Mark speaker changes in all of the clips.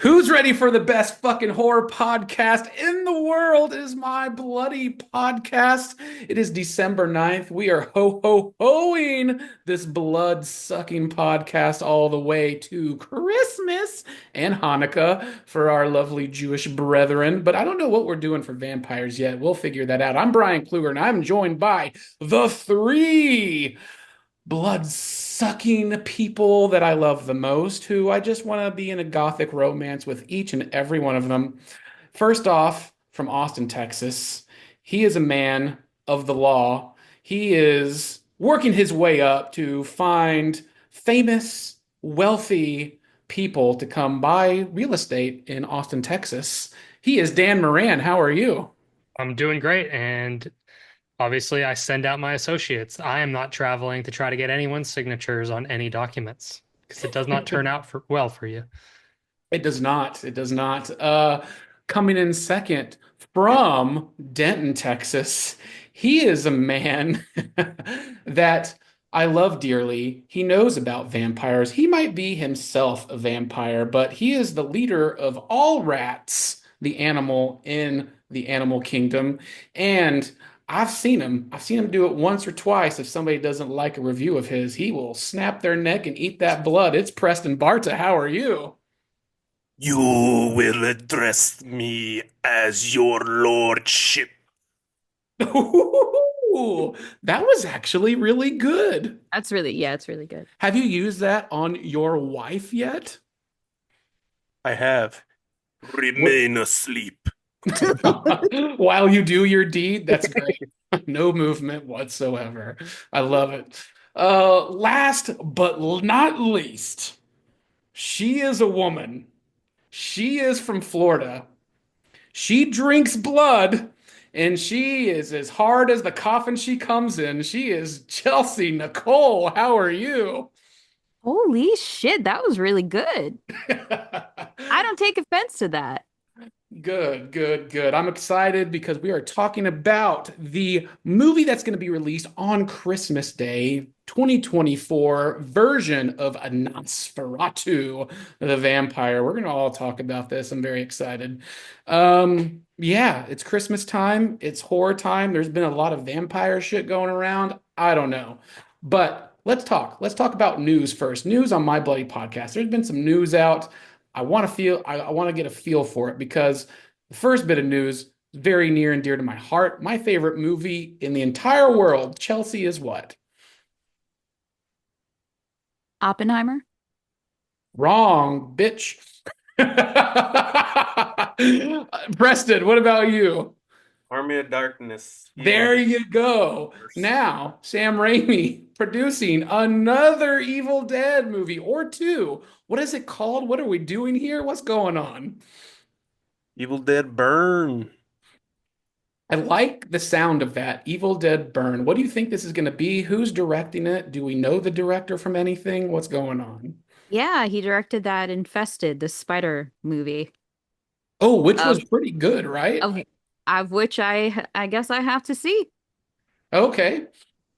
Speaker 1: Who's ready for the best fucking horror podcast in the world? It is my bloody podcast. It is December 9th. We are hoing this blood sucking podcast all the way to Christmas and Hanukkah for our lovely Jewish brethren. But I don't know what we're doing for vampires yet. We'll figure that out. I'm Bryan Kluger and I'm joined by the three blood sucking people that I love the most, who I just want to be in a gothic romance with each and every one of them. First off, from Austin, Texas, he is a man of the law. He is working his way up to find famous, wealthy people to come buy real estate in Austin, Texas. He is Dan Moran. How are you?
Speaker 2: I'm doing great. And obviously, I send out my associates. I am not traveling to try to get anyone's signatures on any documents because it does not turn out well for you.
Speaker 1: It does not. It does not. Coming in second from Denton, Texas, he is a man that I love dearly. He knows about vampires. He might be himself a vampire, but he is the leader of all rats, the animal in the animal kingdom. And I've seen him. I've seen him do it once or twice. If somebody doesn't like a review of his, he will snap their neck and eat that blood. It's Preston Barta. How are you?
Speaker 3: You will address me as your lordship.
Speaker 1: Ooh, that was actually really good.
Speaker 4: It's really good.
Speaker 1: Have you used that on your wife yet?
Speaker 3: I have.
Speaker 1: What,
Speaker 3: Remain asleep.
Speaker 1: while you do your deed? That's great. No movement whatsoever. I love it. Last but not least, she is a woman. She is from Florida. She drinks blood, and she is as hard as the coffin she comes in. She is Chelsea Nicole. How are you?
Speaker 4: Holy shit, that was really good. I don't take offense to that.
Speaker 1: Good, good, good. I'm excited because we are talking about the movie that's going to be released on Christmas Day, 2024 version of a Nosferatu, the vampire. We're going to all talk about this. I'm very excited. Yeah, it's Christmas time. It's horror time. There's been a lot of vampire shit going around. I don't know. But let's talk. Let's talk about news first. News on my bloody podcast. There's been some news out. I want to get a feel for it because the first bit of news is very near and dear to my heart. My favorite movie in the entire world, Chelsea, is what?
Speaker 4: Oppenheimer?
Speaker 1: Wrong, bitch. Preston, what about you?
Speaker 3: Army of Darkness. Evil
Speaker 1: There you go.
Speaker 3: Universe.
Speaker 1: Now, Sam Raimi producing another Evil Dead movie or two. What is it called? What are we doing here? What's going on?
Speaker 3: Evil Dead Burn.
Speaker 1: I like the sound of that. Evil Dead Burn. What do you think this is going to be? Who's directing it? Do we know the director from anything? What's going on?
Speaker 4: Yeah, he directed that Infested, the spider movie.
Speaker 1: Oh, which was
Speaker 4: Of
Speaker 1: pretty good, right?
Speaker 4: of of which I guess I have to see.
Speaker 1: Okay.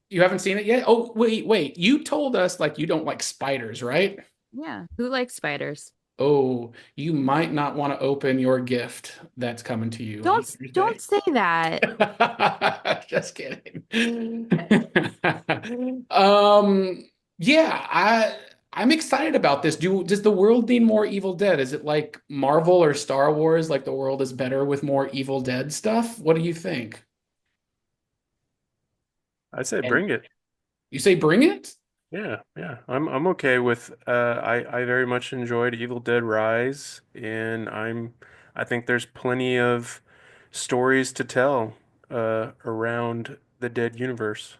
Speaker 1: You haven't seen it yet? Oh, wait. You told us like you don't like spiders, right?
Speaker 4: Yeah, who likes spiders?
Speaker 1: Oh, you might not want to open your gift that's coming to you on
Speaker 4: Don't
Speaker 1: Thursday.
Speaker 4: say that.
Speaker 1: Just kidding. Um, yeah, I'm excited about this. Does the world need more Evil Dead? Is it like Marvel or Star Wars? Like the world is better with more Evil Dead stuff? What do you think?
Speaker 3: I say
Speaker 1: And
Speaker 3: bring it.
Speaker 1: you say bring it?
Speaker 3: Yeah, yeah. I'm okay with I very much enjoyed Evil Dead Rise, and I think there's plenty of stories to tell around the Dead universe.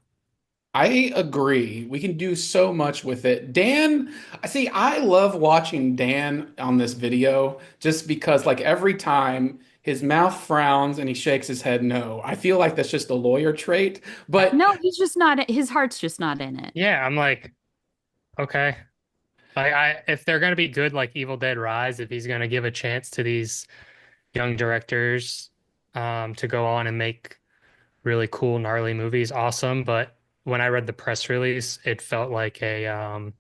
Speaker 1: I agree. We can do so much with it. Dan, I see, I love watching Dan on this video just because, like, every time his mouth frowns and he shakes his head no. I feel like that's just a lawyer trait. But
Speaker 4: No, he's just not, his heart's just not in it.
Speaker 2: Yeah, I'm like, okay. If they're gonna be good like Evil Dead Rise, if he's gonna give a chance to these young directors to go on and make really cool, gnarly movies, awesome. But when I read the press release, it felt like a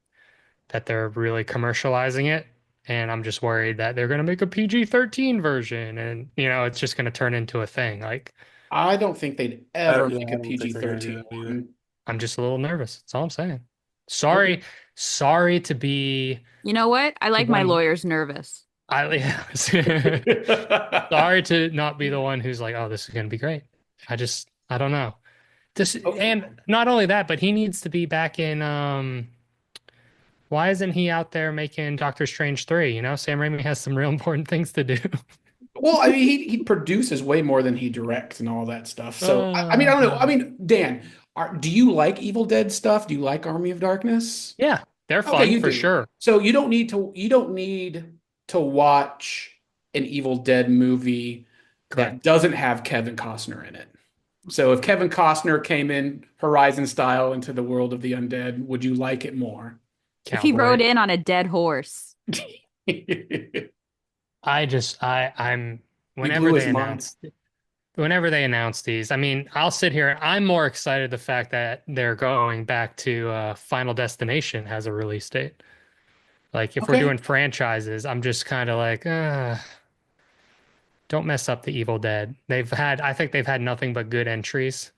Speaker 2: that they're really commercializing it. And I'm just worried that they're going to make a PG-13 version and, it's just going to turn into a thing. Like,
Speaker 1: I don't think they'd
Speaker 3: I
Speaker 1: ever
Speaker 3: don't, yeah,
Speaker 1: make
Speaker 3: I
Speaker 1: a
Speaker 3: don't think they're gonna do
Speaker 1: PG-13
Speaker 3: that either.
Speaker 1: one.
Speaker 2: I'm just a little nervous. That's all I'm saying.
Speaker 1: Okay.
Speaker 2: Sorry to be
Speaker 4: You know what? I
Speaker 2: the
Speaker 4: like my
Speaker 2: one.
Speaker 4: lawyers nervous.
Speaker 2: Yeah. Sorry to not be the one who's like, oh, this is going to be great. I don't know.
Speaker 1: Okay.
Speaker 2: And not only that, but he needs to be back in. Why isn't he out there making Doctor Strange 3? Sam Raimi has some real important things to do.
Speaker 1: Well, I mean, he produces way more than he directs and all that stuff. So, I mean, I don't know. I
Speaker 2: Uh,
Speaker 1: mean, Dan, do you like Evil Dead stuff? Do you like Army of Darkness?
Speaker 2: yeah, they're
Speaker 1: Okay,
Speaker 2: fun
Speaker 1: you
Speaker 2: for
Speaker 1: do.
Speaker 2: sure.
Speaker 1: So you don't need to watch an Evil Dead movie that
Speaker 2: Correct.
Speaker 1: doesn't have Kevin Costner in it. So if Kevin Costner came in Horizon style into the world of the undead, would you like it more?
Speaker 4: If he rode
Speaker 2: Cowboy.
Speaker 4: in on a dead horse.
Speaker 2: I'm
Speaker 1: You
Speaker 2: whenever
Speaker 1: blew
Speaker 2: they
Speaker 1: his mind.
Speaker 2: announce these, I mean, I'll sit here. I'm more excited the fact that they're going back to Final Destination has a release date. Like if we're
Speaker 1: Okay.
Speaker 2: doing franchises, I'm just kind of like, don't mess up the Evil Dead. I think they've had nothing but good entries.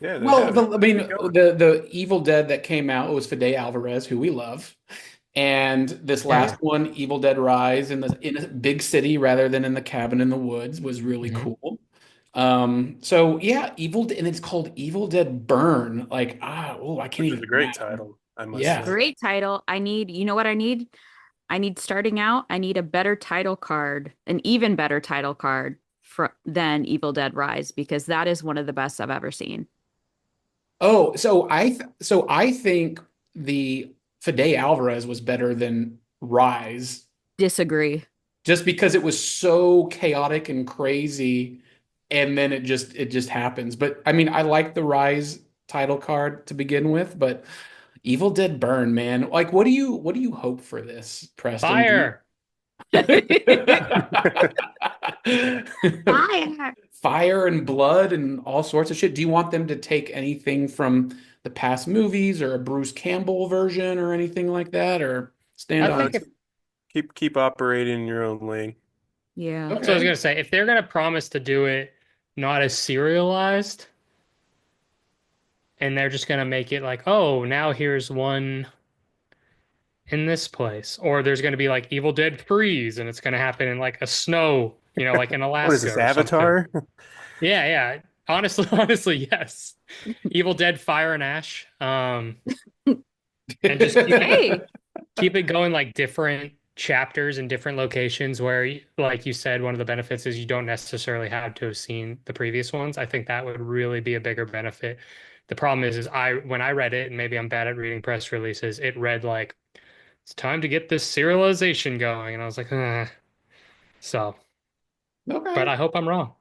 Speaker 3: Yeah, they
Speaker 1: Well,
Speaker 3: have.
Speaker 1: I mean,
Speaker 3: Keep going.
Speaker 1: the Evil Dead that came out was Fede Alvarez, who we love, and this
Speaker 2: Yeah, yeah.
Speaker 1: last one, Evil Dead Rise, in a big city rather than in the cabin in the woods, was really
Speaker 2: Mhm.
Speaker 1: cool. So yeah, and it's called Evil Dead Burn. Like, I can't
Speaker 3: Which is
Speaker 1: even
Speaker 3: a great
Speaker 1: imagine.
Speaker 3: title, I must
Speaker 1: Yeah.
Speaker 3: say.
Speaker 4: Great title. You know what I need? I need starting out, I need a better title card, an even better title card than Evil Dead Rise, because that is one of the best I've ever seen.
Speaker 1: Oh, so I think the Fede Alvarez was better than Rise,
Speaker 4: Disagree.
Speaker 1: just because it was so chaotic and crazy, and then it just happens. But I mean, I like the Rise title card to begin with, but Evil Dead Burn, man. Like, what do you hope for this, Preston?
Speaker 2: Fire.
Speaker 4: Fire.
Speaker 1: Fire and blood and all sorts of shit. Do you want them to take anything from the past movies or a Bruce Campbell version or anything like that, or stand
Speaker 2: I
Speaker 1: on
Speaker 3: No,
Speaker 2: think
Speaker 1: its?
Speaker 2: if
Speaker 3: keep operating in your own lane.
Speaker 4: Yeah.
Speaker 2: That's what I was
Speaker 1: Okay.
Speaker 2: gonna say. If they're gonna promise to do it not as serialized, and they're just gonna make it like, oh, now here's one in this place, or there's gonna be like Evil Dead Freeze, and it's gonna happen in like a snow, like in
Speaker 3: What is
Speaker 2: Alaska
Speaker 3: this,
Speaker 2: or something.
Speaker 3: Avatar?
Speaker 2: Yeah, yeah. Honestly, honestly, yes. Evil Dead Fire and Ash. And just
Speaker 4: Hey,
Speaker 2: keep it going like different chapters in different locations where, like you said, one of the benefits is you don't necessarily have to have seen the previous ones. I think that would really be a bigger benefit. The problem is when I read it, and maybe I'm bad at reading press releases, it read like it's time to get this serialization going, and I was like, so. But
Speaker 1: Okay.
Speaker 2: I hope I'm wrong.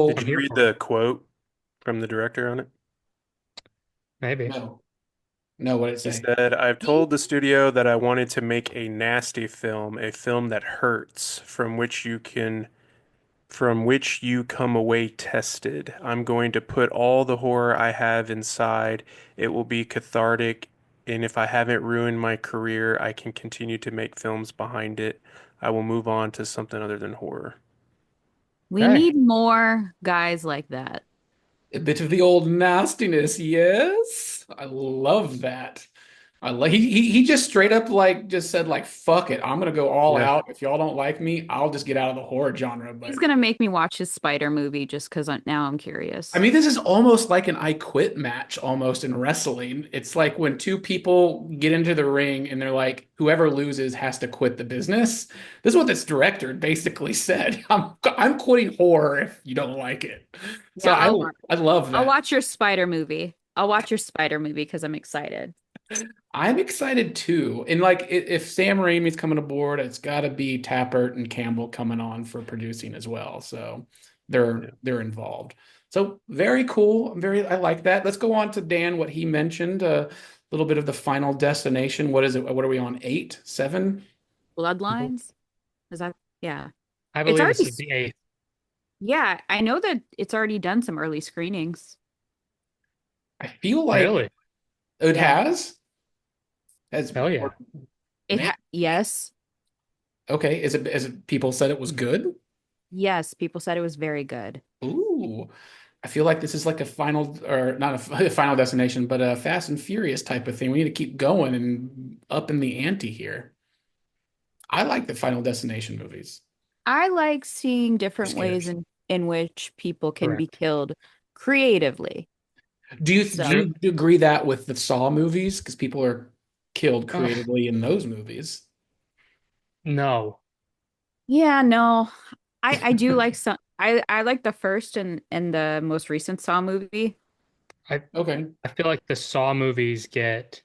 Speaker 3: Did
Speaker 1: Well,
Speaker 2: I'm
Speaker 3: you
Speaker 2: here
Speaker 3: read
Speaker 2: for it.
Speaker 3: the quote from the director on it?
Speaker 2: Maybe.
Speaker 1: no. No, what did it
Speaker 3: He
Speaker 1: say?
Speaker 3: said, I've told the studio that I wanted to make a nasty film, a film that hurts, from which you come away tested. I'm going to put all the horror I have inside. It will be cathartic, and if I haven't ruined my career, I can continue to make films behind it. I will move on to something other than horror.
Speaker 4: we
Speaker 2: Okay.
Speaker 4: need more guys like that.
Speaker 1: A bit of the old nastiness, yes. I love that. He just straight up like just said like fuck it. I'm gonna go all
Speaker 3: Yeah.
Speaker 1: out. If y'all don't like me, I'll just get out of the horror genre.
Speaker 4: He's
Speaker 1: But
Speaker 4: gonna make me watch his spider movie just because now I'm
Speaker 1: I
Speaker 4: curious.
Speaker 1: mean, this is almost like an I quit match almost in wrestling. It's like when two people get into the ring and they're like, whoever loses has to quit the business. This is what this director basically said. I'm quitting horror if you don't like it. So
Speaker 4: Yeah,
Speaker 1: I love
Speaker 4: I'll
Speaker 1: that.
Speaker 4: watch your spider movie. I'll watch your spider movie because I'm excited.
Speaker 1: I'm excited too. And like if Sam Raimi's coming aboard, it's got to be Tappert and Campbell coming on for producing as well. So they're
Speaker 3: Yeah.
Speaker 1: they're involved. So very cool. I like that. Let's go on to Dan, what he mentioned, a little bit of the Final Destination. What is it? What are we on? 8, 7?
Speaker 4: Bloodlines? Is that, yeah.
Speaker 2: I
Speaker 4: It's
Speaker 2: believe this
Speaker 4: already,
Speaker 2: is the eighth.
Speaker 4: yeah, I know that it's already done some early screenings.
Speaker 1: I feel like
Speaker 2: Really?
Speaker 1: it
Speaker 4: Yeah.
Speaker 1: has. Has
Speaker 2: Hell yeah.
Speaker 1: man.
Speaker 4: Yes.
Speaker 1: Okay, is it people said it was good?
Speaker 4: Yes, people said it was very good.
Speaker 1: Ooh, I feel like this is like a final, or not a final destination, but a Fast and Furious type of thing. We need to keep going and up in the ante here. I like the Final Destination movies.
Speaker 4: I like seeing
Speaker 1: They're
Speaker 4: different ways
Speaker 1: scares.
Speaker 4: in which people can be
Speaker 2: Correct.
Speaker 4: killed creatively.
Speaker 1: Do
Speaker 4: So,
Speaker 2: There,
Speaker 1: you agree that with the Saw movies? Because people are killed
Speaker 2: uh,
Speaker 1: creatively in those movies.
Speaker 2: no.
Speaker 4: yeah, no. I do like some I like the first and the most recent Saw movie.
Speaker 2: I
Speaker 1: Okay.
Speaker 2: I feel like the Saw movies get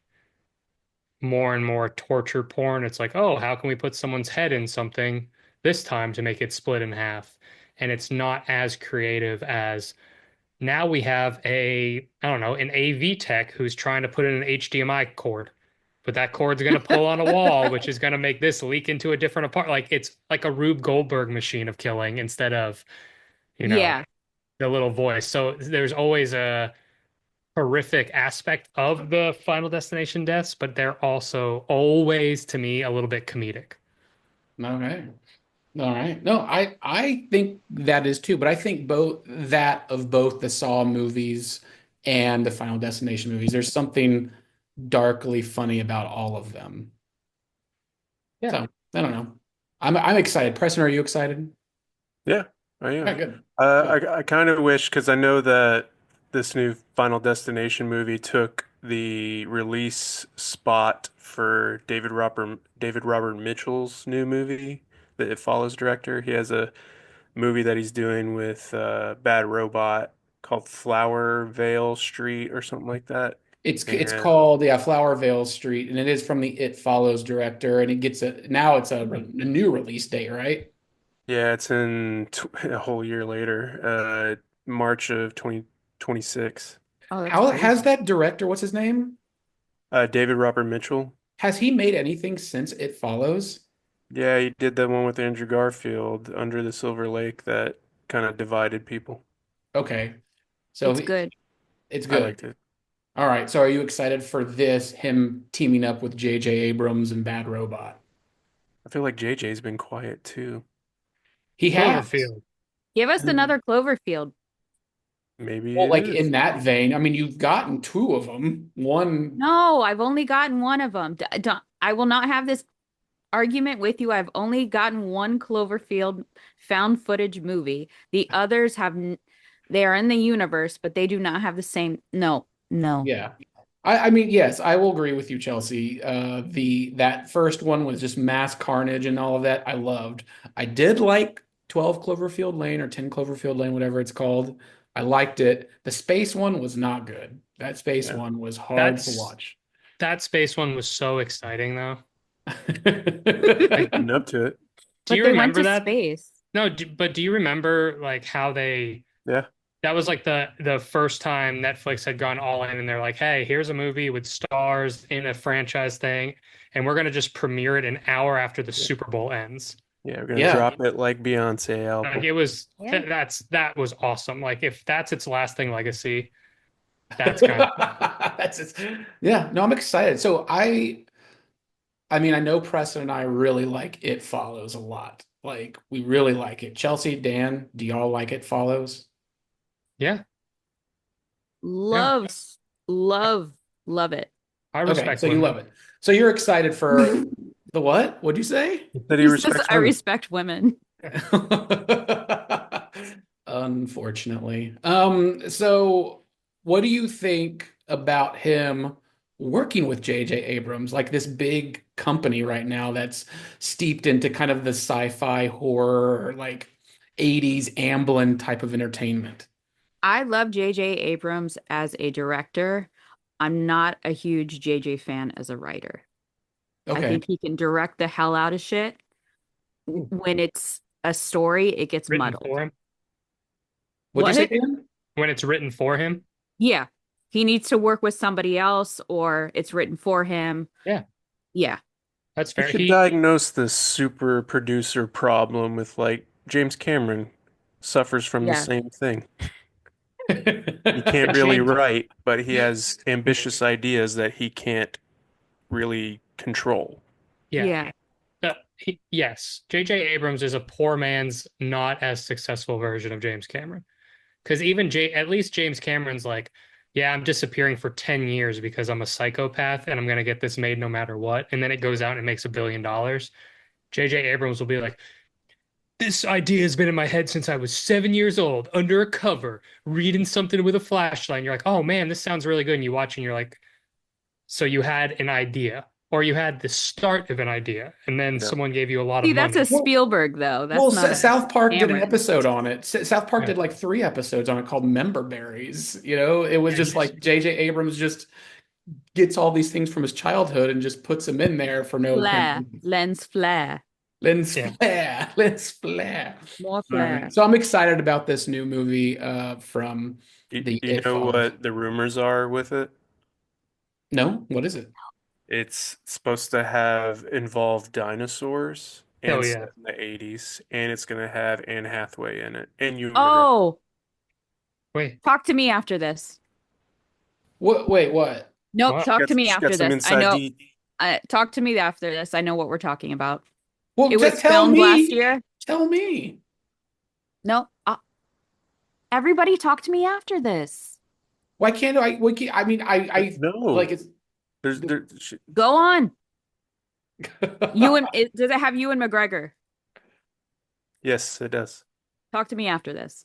Speaker 2: more and more torture porn. It's like, oh, how can we put someone's head in something this time to make it split in half? And it's not as creative as now we have I don't know, an AV tech who's trying to put in an HDMI cord. But that cord's going to pull on a wall, which is going to make this leak into a different part. Like it's like a Rube Goldberg machine of killing instead of, you know,
Speaker 4: Yeah.
Speaker 2: the little voice. So there's always a horrific aspect of the Final Destination deaths, but they're also always, to me, a little bit comedic.
Speaker 1: Okay. All right. No, I think that is too, but I think both that of both the Saw movies and the Final Destination movies, there's something darkly funny about all of them.
Speaker 2: Yeah.
Speaker 1: So I don't know. I'm excited. Preston, are you excited?
Speaker 3: Yeah, I
Speaker 1: All
Speaker 3: am.
Speaker 1: right, good.
Speaker 3: Uh,
Speaker 1: Good.
Speaker 3: I kind of wish because I know that this new Final Destination movie took the release spot for David Robert Mitchell's new movie that it follows director. He has a movie that he's doing with Bad Robot called Flower Vale Street or something like that.
Speaker 1: It's
Speaker 3: And
Speaker 1: called, yeah, Flower Vale Street, and it is from the It Follows director, and it gets a now it's a new release date, right?
Speaker 3: yeah, it's in t a whole year later, March of 2026.
Speaker 4: Oh, that's
Speaker 1: How has
Speaker 4: crazy.
Speaker 1: that director, what's his name?
Speaker 3: David Robert Mitchell.
Speaker 1: Has he made anything since It Follows?
Speaker 3: Yeah, he did that one with Andrew Garfield, Under the Silver Lake, that kind of divided people.
Speaker 1: Okay. So
Speaker 4: It's good.
Speaker 1: it's
Speaker 3: I
Speaker 1: good.
Speaker 3: liked it.
Speaker 1: All right. So are you excited for this, him teaming up with J.J. Abrams and Bad Robot?
Speaker 3: I feel like JJ's been quiet too.
Speaker 1: He has.
Speaker 2: Cloverfield.
Speaker 4: Give us
Speaker 1: Well,
Speaker 4: another Cloverfield.
Speaker 3: Maybe it
Speaker 1: like in
Speaker 3: is.
Speaker 1: that vein, I mean, you've gotten two of them. One,
Speaker 4: No, I've only gotten one of them. I will not have this argument with you. I've only gotten one Cloverfield found footage movie. The others they are in the universe, but they do not have the same. No, no.
Speaker 1: yeah. I mean, yes, I will agree with you, Chelsea. That first one was just mass carnage and all of that. I loved. I did like 12 Cloverfield Lane or 10 Cloverfield Lane, whatever it's called. I liked it. The space one was not good. That space
Speaker 3: Yeah.
Speaker 1: one was hard to
Speaker 2: That's
Speaker 1: watch.
Speaker 2: that space one was so exciting though. Like,
Speaker 3: Leading up to it.
Speaker 2: do
Speaker 4: But
Speaker 2: you
Speaker 4: they went
Speaker 2: remember
Speaker 4: to
Speaker 2: that?
Speaker 4: space.
Speaker 2: No, but do you remember like how they
Speaker 3: Yeah.
Speaker 2: that was like the first time Netflix had gone all in and they're like, "Hey, here's a movie with stars in a franchise thing, and we're gonna just premiere it an hour after the
Speaker 3: Yeah.
Speaker 2: Super Bowl ends."
Speaker 3: Yeah, we're gonna
Speaker 1: Yeah.
Speaker 3: drop it like Beyonce
Speaker 2: Like
Speaker 3: album.
Speaker 2: it was
Speaker 4: Yeah.
Speaker 2: that was awesome. Like if that's its lasting legacy, that's kind of
Speaker 1: That's it. Yeah, no, I'm excited. So I mean, I know Preston and I really like It Follows a lot. Like we really like it. Chelsea, Dan, do y'all like It Follows?
Speaker 2: yeah, yeah.
Speaker 4: Loves, love, love it.
Speaker 2: I
Speaker 1: Okay,
Speaker 2: respect
Speaker 1: so you love
Speaker 2: women.
Speaker 1: it. So you're excited for the what? What'd you say?
Speaker 3: He said he
Speaker 4: He says,
Speaker 3: respects
Speaker 4: I
Speaker 3: women.
Speaker 4: respect women.
Speaker 1: Unfortunately. So what do you think about him working with J.J. Abrams, like this big company right now that's steeped into kind of the sci-fi horror, like 80s Amblin type of entertainment?
Speaker 4: I love J.J. Abrams as a director. I'm not a huge J.J. fan as a writer. I
Speaker 1: Okay.
Speaker 4: think he can direct the hell out of shit. When it's a story, it gets
Speaker 2: Written
Speaker 4: muddled.
Speaker 2: for him.
Speaker 1: What'd you say,
Speaker 4: What?
Speaker 1: Dan?
Speaker 2: When it's written for him.
Speaker 4: Yeah. He needs to work with somebody else or it's written for him.
Speaker 2: Yeah,
Speaker 4: Yeah.
Speaker 2: that's
Speaker 3: You
Speaker 2: fair.
Speaker 3: should diagnose this super producer problem with like James Cameron suffers from the
Speaker 4: Yeah.
Speaker 3: same thing. He can't
Speaker 2: But
Speaker 3: really
Speaker 2: James
Speaker 3: write, but he has ambitious ideas that he can't really control.
Speaker 2: yeah.
Speaker 4: Yeah.
Speaker 2: Yes, J.J. Abrams is a poor man's not as successful version of James Cameron. Because at least James Cameron's like, yeah, I'm disappearing for 10 years because I'm a psychopath and I'm gonna get this made no matter what. And then it goes out and it makes $1 billion. J.J. Abrams will be like, this idea has been in my head since I was 7 years old, under a cover, reading something with a flashlight. And you're like, oh man, this sounds really good. And you watch and you're like, so you had an idea, or you had the start of an idea, and then
Speaker 3: Yeah.
Speaker 2: someone gave you a lot
Speaker 4: See,
Speaker 2: of
Speaker 4: that's
Speaker 2: money.
Speaker 4: a Spielberg though. That's
Speaker 1: Well,
Speaker 4: not a
Speaker 1: South Park did an
Speaker 4: Cameron.
Speaker 1: episode on it. South Park
Speaker 2: Yeah.
Speaker 1: did like 3 episodes on it called Member Berries. It was just like J.J. Abrams just gets all these things from his childhood and just puts them in there for no
Speaker 4: Flare,
Speaker 1: apparent
Speaker 4: lens flare,
Speaker 1: lens
Speaker 2: Yeah.
Speaker 1: flare, lens flare.
Speaker 4: more
Speaker 1: All
Speaker 4: flare.
Speaker 1: right. So I'm excited about this new movie from the
Speaker 3: Do you
Speaker 1: It
Speaker 3: know
Speaker 1: Follows.
Speaker 3: what the rumors are with it?
Speaker 1: No, what is it?
Speaker 3: It's supposed to have involved dinosaurs
Speaker 2: Oh
Speaker 3: and
Speaker 2: yeah.
Speaker 3: set in the 80s, and it's going to have Anne Hathaway in it. And you
Speaker 4: Oh,
Speaker 2: Wait,
Speaker 4: talk to me after this.
Speaker 1: What? Wait, what?
Speaker 4: Nope,
Speaker 2: What?
Speaker 4: talk to me
Speaker 3: she's
Speaker 4: after
Speaker 3: got some
Speaker 4: this. I
Speaker 3: inside
Speaker 4: know.
Speaker 3: deep.
Speaker 4: Talk to me after this. I know what we're talking about.
Speaker 1: Well,
Speaker 4: It was
Speaker 1: just tell
Speaker 4: filmed last
Speaker 1: me.
Speaker 4: year.
Speaker 1: Tell me.
Speaker 4: No, everybody talk to me after this.
Speaker 1: Why can't I? I mean, I
Speaker 3: No,
Speaker 1: like it's.
Speaker 4: Go on. Does it have Ewan McGregor?
Speaker 3: yes, it does.
Speaker 4: Talk to me after this.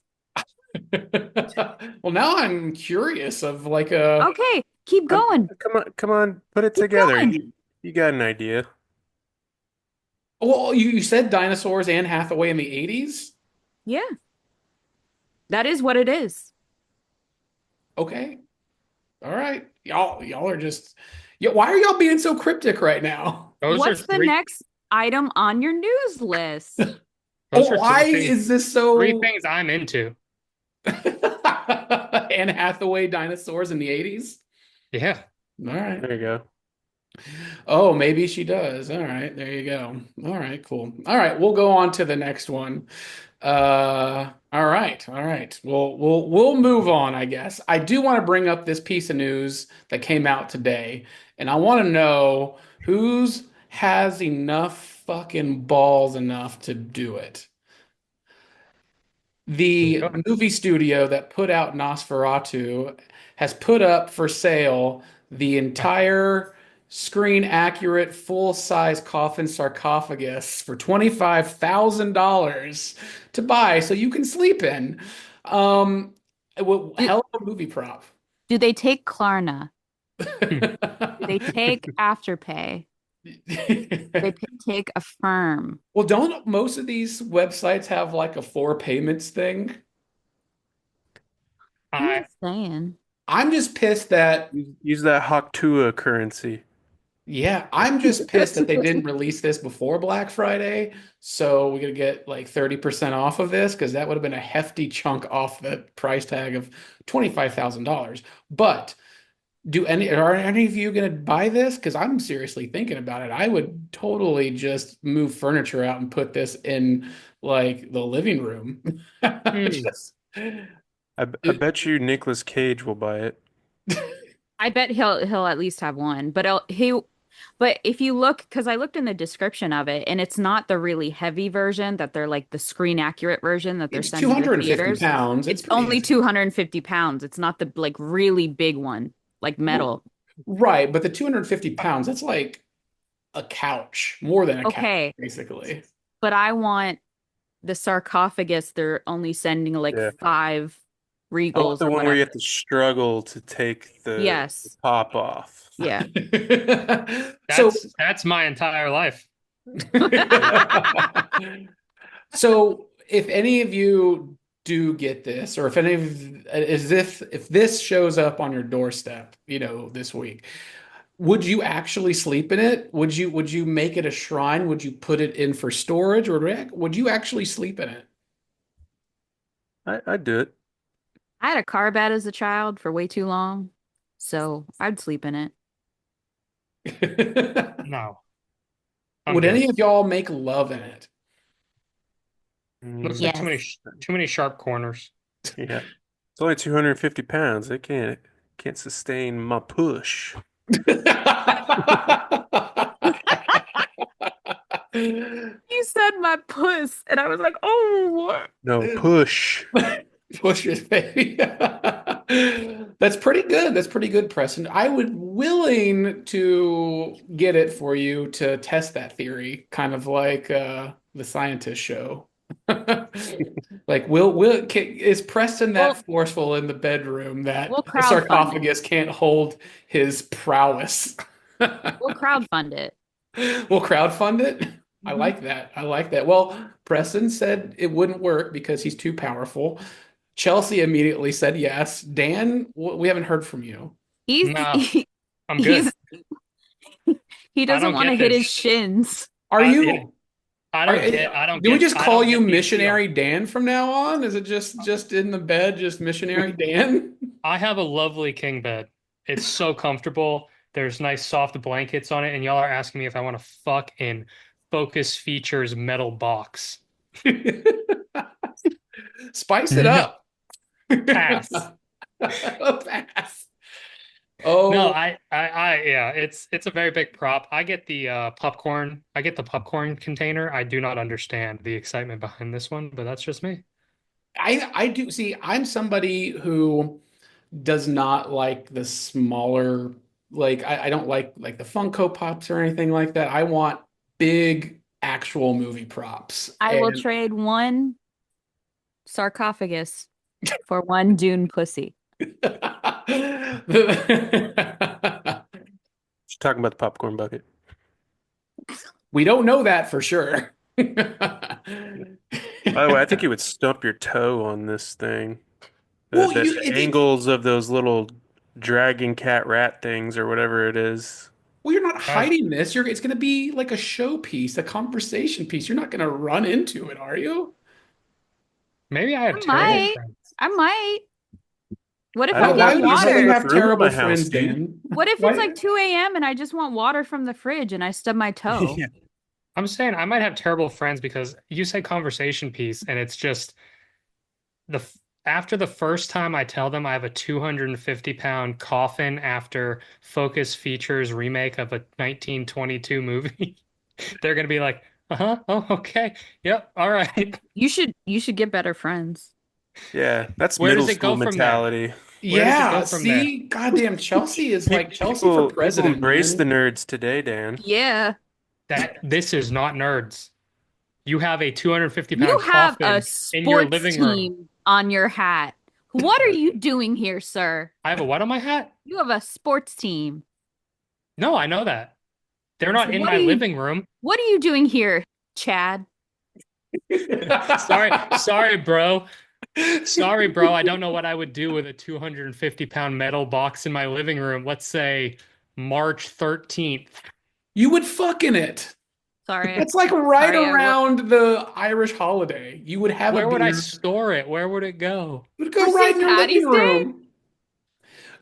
Speaker 1: Well, now I'm curious of like a.
Speaker 4: Okay, keep going.
Speaker 3: Come on, put it
Speaker 4: Keep
Speaker 3: together.
Speaker 4: going.
Speaker 3: You got an idea.
Speaker 1: Well, you said dinosaurs and Hathaway in the 80s?
Speaker 4: Yeah. That is what it is.
Speaker 1: Okay. All right. Y'all are just. Yeah, why are y'all being so cryptic right now?
Speaker 2: those
Speaker 4: What's
Speaker 2: are
Speaker 4: the
Speaker 2: three.
Speaker 4: next item on your news list?
Speaker 2: Those
Speaker 1: Oh,
Speaker 2: are
Speaker 1: why
Speaker 2: three things,
Speaker 1: is this so?
Speaker 2: 3 things I'm into.
Speaker 1: Anne Hathaway dinosaurs in the 80s?
Speaker 2: Yeah.
Speaker 1: All right.
Speaker 3: There you go.
Speaker 1: Oh, maybe she does. All right, there you go. All right, cool. All right, we'll go on to the next one. All right. We'll move on, I guess. I do want to bring up this piece of news that came out today, and I want to know who's has enough fucking balls enough to do it. The
Speaker 2: Go.
Speaker 1: movie studio that put out Nosferatu has put up for sale the entire screen accurate full size coffin sarcophagus for $25,000 to buy so you can sleep in. Hell of a movie prop.
Speaker 4: Do they take Klarna? Do they take Afterpay? They take Affirm.
Speaker 1: Well, don't most of these websites have like a 4 payments thing?
Speaker 4: I'm
Speaker 2: I
Speaker 4: just saying.
Speaker 1: I'm just pissed that,
Speaker 3: Use that Haktua currency.
Speaker 1: yeah, I'm just pissed that they didn't release this before Black Friday. So we're gonna get like 30% off of this because that would have been a hefty chunk off the price tag of $25,000. But are any of you gonna buy this? Because I'm seriously thinking about it. I would totally just move furniture out and put this in like the living room. Just-
Speaker 3: I bet you Nicolas Cage will buy it.
Speaker 4: I bet he'll at least have one. But if you look, because I looked in the description of it, and it's not the really heavy version that they're like the screen accurate version that they're
Speaker 1: It's
Speaker 4: sending to
Speaker 1: 250
Speaker 4: theaters.
Speaker 1: pounds.
Speaker 4: It's
Speaker 1: pretty
Speaker 4: only
Speaker 1: easy.
Speaker 4: 250 pounds. It's not the like really big one, like metal.
Speaker 1: Right, but the 250 pounds, that's like a couch, more than a
Speaker 4: Okay.
Speaker 1: couch, basically.
Speaker 4: But I want the sarcophagus. They're only sending like
Speaker 3: Yeah.
Speaker 4: 5
Speaker 3: I want
Speaker 4: Regals
Speaker 3: the
Speaker 4: or
Speaker 3: one where you
Speaker 4: whatever.
Speaker 3: have to struggle to take the
Speaker 4: Yes.
Speaker 3: top off.
Speaker 4: Yeah.
Speaker 1: So,
Speaker 2: that's my entire life.
Speaker 1: so if any of you do get this, or if any of if this shows up on your doorstep, this week, would you actually sleep in it? Would you make it a shrine? Would you put it in for storage, or would you actually sleep in it?
Speaker 3: I'd do it.
Speaker 4: I had a car bed as a child for way too long, so I'd sleep in it.
Speaker 2: No.
Speaker 1: Would
Speaker 2: good.
Speaker 1: any of y'all make love in it?
Speaker 2: Looks like too many sharp corners.
Speaker 3: Yeah. It's only 250 pounds. It can't sustain my push.
Speaker 4: You said my puss, and I was like, oh, what?
Speaker 3: No, push.
Speaker 1: Push it, baby. That's pretty good. That's pretty good, Preston. I would willing to get it for you to test that theory, kind of like the scientist show. Like, is Preston that
Speaker 4: Well,
Speaker 1: forceful in the bedroom that
Speaker 4: we'll
Speaker 1: a
Speaker 4: crowdfund it.
Speaker 1: sarcophagus can't hold his prowess?
Speaker 4: We'll crowdfund it.
Speaker 1: We'll crowdfund it. I
Speaker 4: Mhm.
Speaker 1: like that. I like that. Well, Preston said it wouldn't work because he's too powerful. Chelsea immediately said yes. Dan, we haven't heard from you.
Speaker 4: He's
Speaker 2: No, I'm
Speaker 4: he's
Speaker 2: good.
Speaker 4: he
Speaker 2: I
Speaker 4: doesn't
Speaker 2: don't
Speaker 4: want to
Speaker 2: get
Speaker 4: hit his
Speaker 2: this.
Speaker 4: shins.
Speaker 1: Are
Speaker 2: I, it,
Speaker 1: you?
Speaker 2: I
Speaker 1: Are,
Speaker 2: don't get. I don't
Speaker 1: do we
Speaker 2: get.
Speaker 1: just
Speaker 2: I
Speaker 1: call
Speaker 2: don't
Speaker 1: you
Speaker 2: get the appeal.
Speaker 1: Missionary Dan from now on? Is it just in the bed, just Missionary Dan?
Speaker 2: I have a lovely king bed. It's so comfortable. There's nice soft blankets on it, and y'all are asking me if I want to fuck in Focus Features metal box.
Speaker 1: Spice it
Speaker 2: No,
Speaker 1: up.
Speaker 2: pass.
Speaker 1: Pass.
Speaker 2: No,
Speaker 1: Oh,
Speaker 2: yeah, it's a very big prop. I get the popcorn. I get the popcorn container. I do not understand the excitement behind this one, but that's just me.
Speaker 1: I do see. I'm somebody who does not like the smaller, like I don't like the Funko Pops or anything like that. I want big actual movie props.
Speaker 4: I will
Speaker 1: And
Speaker 4: trade one sarcophagus for one Dune pussy.
Speaker 3: She's talking about the popcorn bucket.
Speaker 1: We don't know that for sure.
Speaker 3: By the way, I think you would stump your toe on this thing. The,
Speaker 1: Well,
Speaker 3: the, the angles of those little dragon cat rat things or whatever it is.
Speaker 1: well, you're not
Speaker 2: Uh,
Speaker 1: hiding this. It's going to be like a showpiece, a conversation piece. You're not going to run into it, are you?
Speaker 2: Maybe I have
Speaker 4: I
Speaker 2: terrible
Speaker 4: might.
Speaker 2: friends.
Speaker 4: I might. What if
Speaker 3: I
Speaker 4: I
Speaker 3: don't
Speaker 1: Why
Speaker 4: get
Speaker 3: know.
Speaker 1: would you
Speaker 3: There's not
Speaker 1: say you
Speaker 4: water?
Speaker 3: enough
Speaker 1: have
Speaker 3: room in
Speaker 1: terrible
Speaker 3: my house,
Speaker 1: friends,
Speaker 3: dude.
Speaker 1: Dan?
Speaker 4: What if it's
Speaker 1: Why?
Speaker 4: like 2 a.m. and I just want water from the fridge and I stub my toe?
Speaker 3: Yeah.
Speaker 2: I'm saying I might have terrible friends because you say conversation piece, and it's just after the first time I tell them I have a 250-pound coffin after Focus Features remake of a 1922 movie, they're gonna be like, uh-huh, oh, okay, yep, all right.
Speaker 4: You should get better friends.
Speaker 3: Yeah, that's
Speaker 2: Where
Speaker 3: middle
Speaker 2: does it
Speaker 3: school
Speaker 2: go from there?
Speaker 3: mentality.
Speaker 2: Where does it
Speaker 1: Yeah,
Speaker 2: go from there?
Speaker 1: see, goddamn, Chelsea is like Chelsea for
Speaker 3: People
Speaker 1: president,
Speaker 3: embrace the
Speaker 1: man.
Speaker 3: nerds today, Dan.
Speaker 4: Yeah.
Speaker 2: That this is not nerds. You have a 250
Speaker 4: You
Speaker 2: pound
Speaker 4: have a
Speaker 2: coffin in your
Speaker 4: sports
Speaker 2: living room.
Speaker 4: team on your hat. What are you doing here, sir?
Speaker 2: I have a what on my hat?
Speaker 4: You have a sports team.
Speaker 2: No, I know that. They're
Speaker 4: So
Speaker 2: not in my living room.
Speaker 4: what are you doing here, Chad?
Speaker 2: Sorry, bro. Sorry, bro. I don't know what I would do with a 250-pound metal box in my living room. Let's say March 13th.
Speaker 1: You would fuck in it.
Speaker 4: Sorry.
Speaker 1: It's like right
Speaker 4: Sorry,
Speaker 1: around the Irish holiday. You would have a
Speaker 2: Where would I
Speaker 1: beer.
Speaker 2: store it? Where would it go?
Speaker 1: It would
Speaker 4: For
Speaker 1: go right
Speaker 4: St.
Speaker 1: in your living
Speaker 4: Patty's Day?
Speaker 1: room.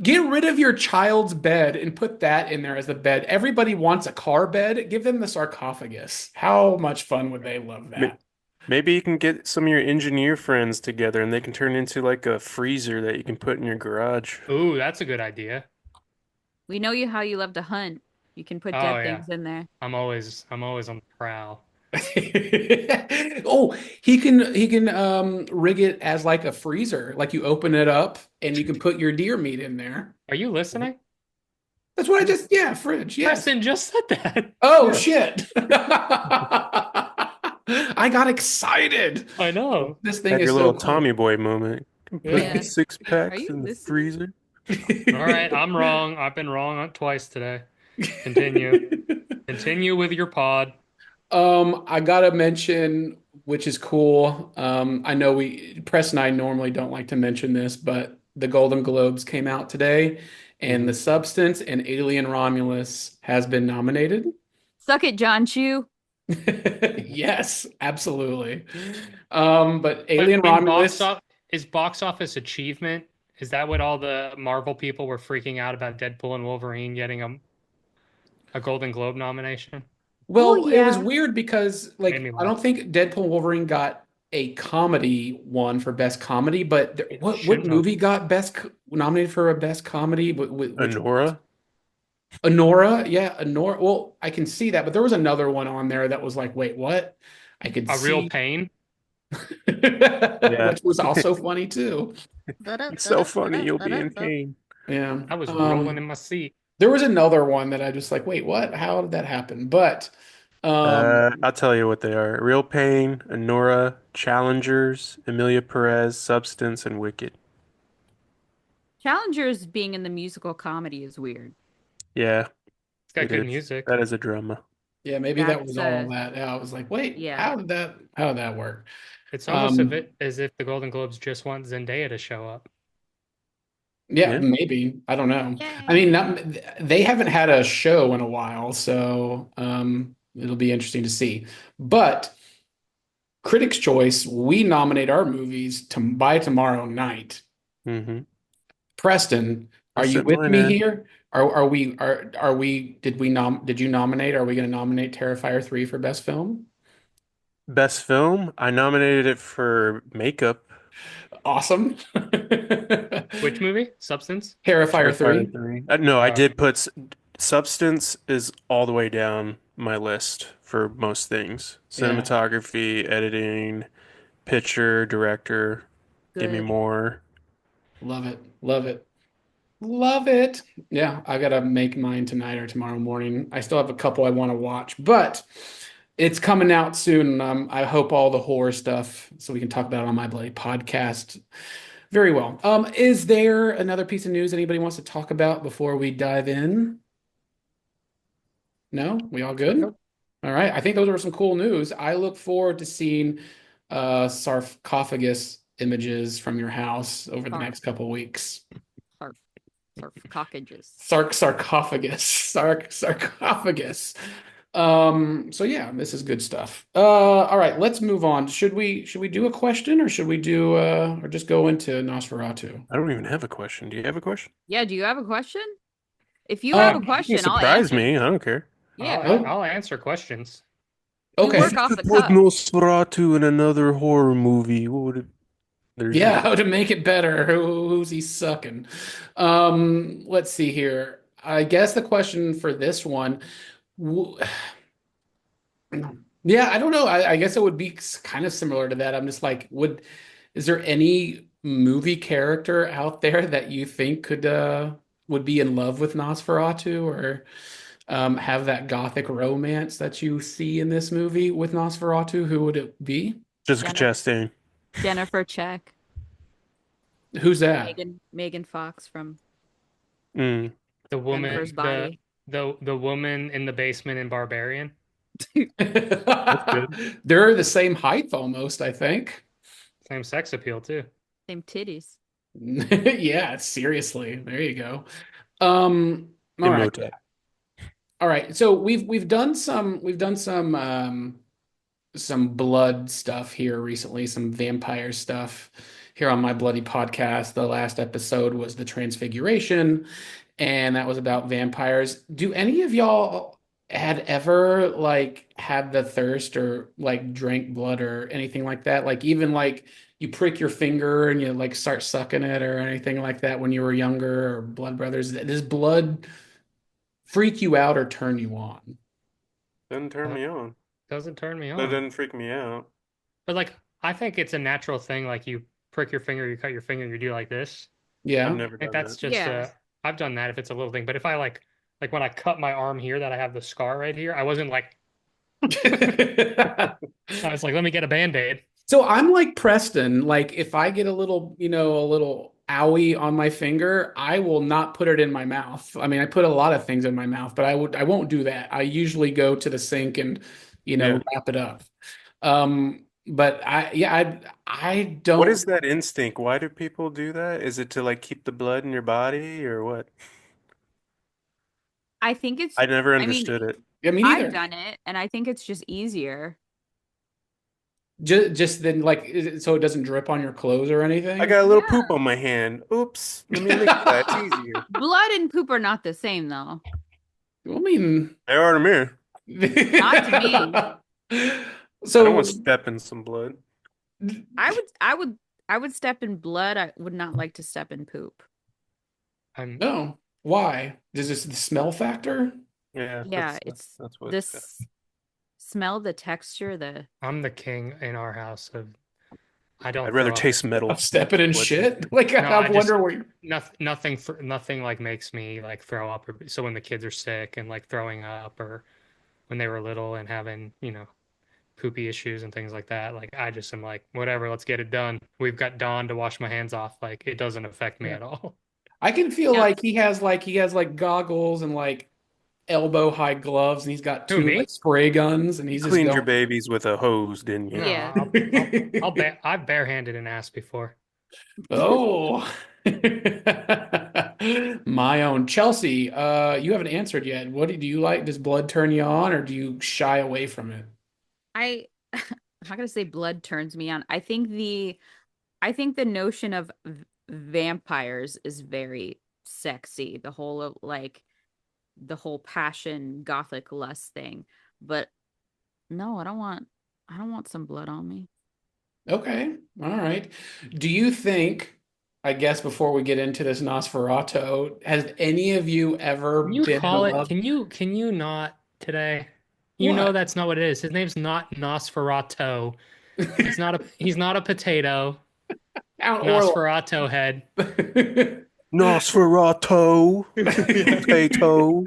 Speaker 1: Get rid of your child's bed and put that in there as the bed. Everybody wants a car bed. Give them the sarcophagus. How much fun would they love
Speaker 3: Ma-
Speaker 1: that?
Speaker 3: Maybe you can get some of your engineer friends together and they can turn into like a freezer that you can put in your garage.
Speaker 2: Ooh, that's a good idea.
Speaker 4: We know how you love to hunt. You can put
Speaker 2: Oh
Speaker 4: dead
Speaker 2: yeah.
Speaker 4: things in there.
Speaker 2: I'm always on the prowl.
Speaker 1: Oh, he can rig it as like a freezer. Like you open it up and you can put your deer meat in there.
Speaker 2: Are you listening?
Speaker 1: That's what I just, yeah, fridge, yes.
Speaker 2: Preston just said that.
Speaker 1: Oh
Speaker 3: Yeah.
Speaker 1: shit. I got excited.
Speaker 2: I know.
Speaker 1: This thing
Speaker 3: Had
Speaker 1: is
Speaker 3: your
Speaker 1: so
Speaker 3: little
Speaker 1: cool.
Speaker 3: Tommy Boy moment. Put
Speaker 2: Yeah.
Speaker 3: 6
Speaker 4: Are
Speaker 3: packs
Speaker 4: you
Speaker 3: in the
Speaker 4: listening?
Speaker 3: freezer.
Speaker 2: All right, I'm wrong. I've been wrong on twice today. Continue. Continue with your pod.
Speaker 1: I gotta mention, which is cool. I know Press and I normally don't like to mention this, but the Golden Globes came out today, and The
Speaker 3: Mhm.
Speaker 1: Substance and Alien Romulus has been nominated.
Speaker 4: Suck it, John Chu.
Speaker 1: Yes, absolutely. But
Speaker 2: But
Speaker 1: Alien Romulus,
Speaker 2: is box office achievement? Is that what all the Marvel people were freaking out about Deadpool and Wolverine getting a Golden Globe nomination?
Speaker 1: well, it was
Speaker 4: yeah.
Speaker 1: weird because
Speaker 2: Made
Speaker 1: like
Speaker 2: me
Speaker 1: I
Speaker 2: laugh.
Speaker 1: don't think Deadpool and Wolverine got a comedy one for best comedy, but
Speaker 2: It
Speaker 1: what
Speaker 2: shouldn't have.
Speaker 1: movie got nominated for a best comedy? Which
Speaker 3: Honora?
Speaker 1: Honora, yeah, Honora. Well, I can see that, but there was another one on there that was like, wait, what? I could
Speaker 2: A Real
Speaker 1: see,
Speaker 2: Pain.
Speaker 3: Yeah.
Speaker 1: which was also funny too.
Speaker 3: It's so funny, you'll be in pain.
Speaker 1: Yeah.
Speaker 2: I was rolling in my seat.
Speaker 1: There was another one that I just like, wait, what? How did that happen? But
Speaker 3: I'll tell you what they are. Real Pain, Anora, Challengers, Emilia Perez, Substance, and Wicked.
Speaker 4: Challengers being in the musical comedy is weird.
Speaker 3: Yeah,
Speaker 2: It's got
Speaker 3: it
Speaker 2: good
Speaker 3: is.
Speaker 2: music.
Speaker 3: That is a drama.
Speaker 1: yeah, maybe that was
Speaker 4: That's
Speaker 1: all that. Yeah, I was like, wait,
Speaker 4: yeah.
Speaker 1: how did that work?
Speaker 2: It's almost
Speaker 1: Um,
Speaker 2: as if the Golden Globes just want Zendaya to show up.
Speaker 1: yeah,
Speaker 3: Yeah.
Speaker 1: maybe. I don't know. I mean,
Speaker 4: Yay.
Speaker 1: not, they haven't had a show in a while, so it'll be interesting to see. But Critics' Choice, we nominate our movies to by tomorrow night.
Speaker 3: Mm-hmm.
Speaker 1: Preston,
Speaker 3: I
Speaker 1: are you
Speaker 3: sent
Speaker 1: with
Speaker 3: mine
Speaker 1: me
Speaker 3: in.
Speaker 1: here? Are we did you nominate? Are we going to nominate Terrifier 3 for best film?
Speaker 3: Best film, I nominated it for makeup.
Speaker 1: Awesome.
Speaker 2: Which movie? Substance?
Speaker 1: Terrifier
Speaker 3: Terrifier
Speaker 1: 3.
Speaker 3: 3. No, I
Speaker 2: Uh,
Speaker 3: did put Substance is all the way down my list for most things.
Speaker 1: Yeah,
Speaker 3: Cinematography, editing, picture, director. Give me
Speaker 4: Good.
Speaker 3: more.
Speaker 1: love it. Love it. Love it. Yeah, I gotta make mine tonight or tomorrow morning. I still have a couple I want to watch, but it's coming out soon. I hope all the horror stuff so we can talk about it on my bloody podcast. Very well. Is there another piece of news anybody wants to talk about before we dive in? No? We all good?
Speaker 2: nope.
Speaker 1: All right. I think those are some cool news. I look forward to seeing sarcophagus images from your house over the
Speaker 4: Sarf,
Speaker 1: next couple of weeks.
Speaker 4: sarf, sarcophagus.
Speaker 1: Sarcophagus. So yeah, this is good stuff. All right, let's move on. Should we do a question or should we do or just go into Nosferatu?
Speaker 3: I don't even have a question. Do you have a question?
Speaker 4: Yeah, do you have a question? If you have a
Speaker 1: Um,
Speaker 3: You can
Speaker 4: question, I'll
Speaker 3: surprise
Speaker 4: answer.
Speaker 3: me. I don't care.
Speaker 4: Yeah,
Speaker 1: oh,
Speaker 2: I'll answer questions.
Speaker 4: we
Speaker 1: okay.
Speaker 4: work
Speaker 3: If
Speaker 4: off
Speaker 3: you
Speaker 4: the
Speaker 3: put
Speaker 4: cuff.
Speaker 3: Nosferatu in another horror movie, what would it? There's
Speaker 1: Yeah,
Speaker 3: your.
Speaker 1: how to make it better. Who's he sucking? Let's see here. I guess the question for this one, w- yeah, I don't know. I guess it would be kind of similar to that. I'm just like, is there any movie character out there that you think could would be in love with Nosferatu or have that gothic romance that you see in this movie with Nosferatu? Who would it be?
Speaker 3: Jessica
Speaker 4: Jennifer,
Speaker 3: Chastain.
Speaker 4: Jennifer Check,
Speaker 1: Who's that?
Speaker 4: Megan Fox from
Speaker 3: Mm.
Speaker 2: The
Speaker 4: Jennifer's
Speaker 2: woman,
Speaker 4: Body.
Speaker 2: the woman in the basement in Barbarian.
Speaker 3: That's good.
Speaker 1: They're the same height almost, I think.
Speaker 2: Same sex appeal too.
Speaker 4: Same titties.
Speaker 1: Yeah, seriously. There you go. Um, all right.
Speaker 3: Imhotep.
Speaker 1: All right. So we've done some blood stuff here recently, some vampire stuff here on my bloody podcast. The last episode was the Transfiguration, and that was about vampires. Do any of y'all had ever like had the thirst or like drank blood or anything like that? Like even like you prick your finger and you like start sucking it or anything like that when you were younger or blood brothers? Does blood freak you out or turn you on?
Speaker 3: Doesn't turn
Speaker 2: Uh,
Speaker 3: me on.
Speaker 2: doesn't turn me
Speaker 3: That
Speaker 2: on.
Speaker 3: doesn't freak me out.
Speaker 2: But like, I think it's a natural thing. Like you prick your finger, you cut your finger, you do like this.
Speaker 3: I've
Speaker 1: Yeah.
Speaker 3: never
Speaker 2: I think
Speaker 3: done
Speaker 2: that's
Speaker 3: that.
Speaker 2: just
Speaker 4: Yeah.
Speaker 2: I've done that if it's a little thing. But if I like when I cut my arm here that I have the scar right here, I wasn't like I was like, let me get a band-aid.
Speaker 1: So I'm like Preston, like if I get a little, a little owie on my finger, I will not put it in my mouth. I mean, I put a lot of things in my mouth, but I won't do that. I usually go to the sink and,
Speaker 3: Yeah.
Speaker 1: wrap it up. But I
Speaker 3: What
Speaker 1: don't,
Speaker 3: is that instinct? Why do people do that? Is it to like keep the blood in your body or what?
Speaker 4: I think it's,
Speaker 3: I never
Speaker 4: I mean,
Speaker 3: understood it.
Speaker 1: I mean,
Speaker 4: I've
Speaker 1: either.
Speaker 4: done it and I think it's just easier.
Speaker 1: Just then like so it doesn't drip on your clothes or
Speaker 3: I
Speaker 1: anything.
Speaker 3: got a little
Speaker 4: Yeah.
Speaker 3: poop on my hand. Oops. Let me lick that. It's easier.
Speaker 4: Blood and poop are not the same though.
Speaker 1: I mean,
Speaker 3: They are to me.
Speaker 4: Not to me.
Speaker 3: I don't want
Speaker 1: So
Speaker 3: to step in some blood.
Speaker 4: I would step in blood. I would not like to step in poop.
Speaker 2: I'm
Speaker 1: no. Why? Is this the smell factor?
Speaker 3: Yeah,
Speaker 4: Yeah, it's
Speaker 3: that's what it's got.
Speaker 4: this smell, the texture, the
Speaker 2: I'm the king in our house of I don't
Speaker 3: I'd rather
Speaker 2: throw up.
Speaker 3: taste
Speaker 1: Of
Speaker 3: metal.
Speaker 1: stepping in
Speaker 3: What?
Speaker 1: shit? Like
Speaker 2: No,
Speaker 1: I
Speaker 2: I just
Speaker 1: wonder where.
Speaker 2: nothing like makes me like throw up. So when the kids are sick and like throwing up, or when they were little and having, poopy issues and things like that, like I just am like, whatever, let's get it done. We've got Dawn to wash my hands off. Like it doesn't affect me
Speaker 1: Yeah.
Speaker 2: at all.
Speaker 1: I can feel
Speaker 4: yeah.
Speaker 1: like he has like goggles and like elbow high gloves, and he's got
Speaker 2: Who,
Speaker 1: two like
Speaker 2: me?
Speaker 1: spray guns, and
Speaker 3: You
Speaker 1: he's just
Speaker 3: cleaned your
Speaker 1: going.
Speaker 3: babies with a hose, didn't you?
Speaker 2: No,
Speaker 4: Yeah.
Speaker 2: I've barehanded an ass before.
Speaker 1: Oh, my own Chelsea. You haven't answered yet. What do you like? Does blood turn you on, or do you shy away from it?
Speaker 4: I I'm not gonna say blood turns me on. I think the notion of vampires is very sexy. The whole of like the whole passion gothic lust thing. But no, I don't want some blood on me.
Speaker 1: Okay, all right. Do you think? I guess before we get into this Nosferatu, has any of you ever
Speaker 2: Can you
Speaker 1: been in
Speaker 2: call it?
Speaker 1: love?
Speaker 2: Can you not today? You know
Speaker 1: What?
Speaker 2: that's not what it is. His name's not Nosferatu. He's not a potato.
Speaker 1: Count Orlok.
Speaker 2: Nosferatu head.
Speaker 3: Nosferatu, potato.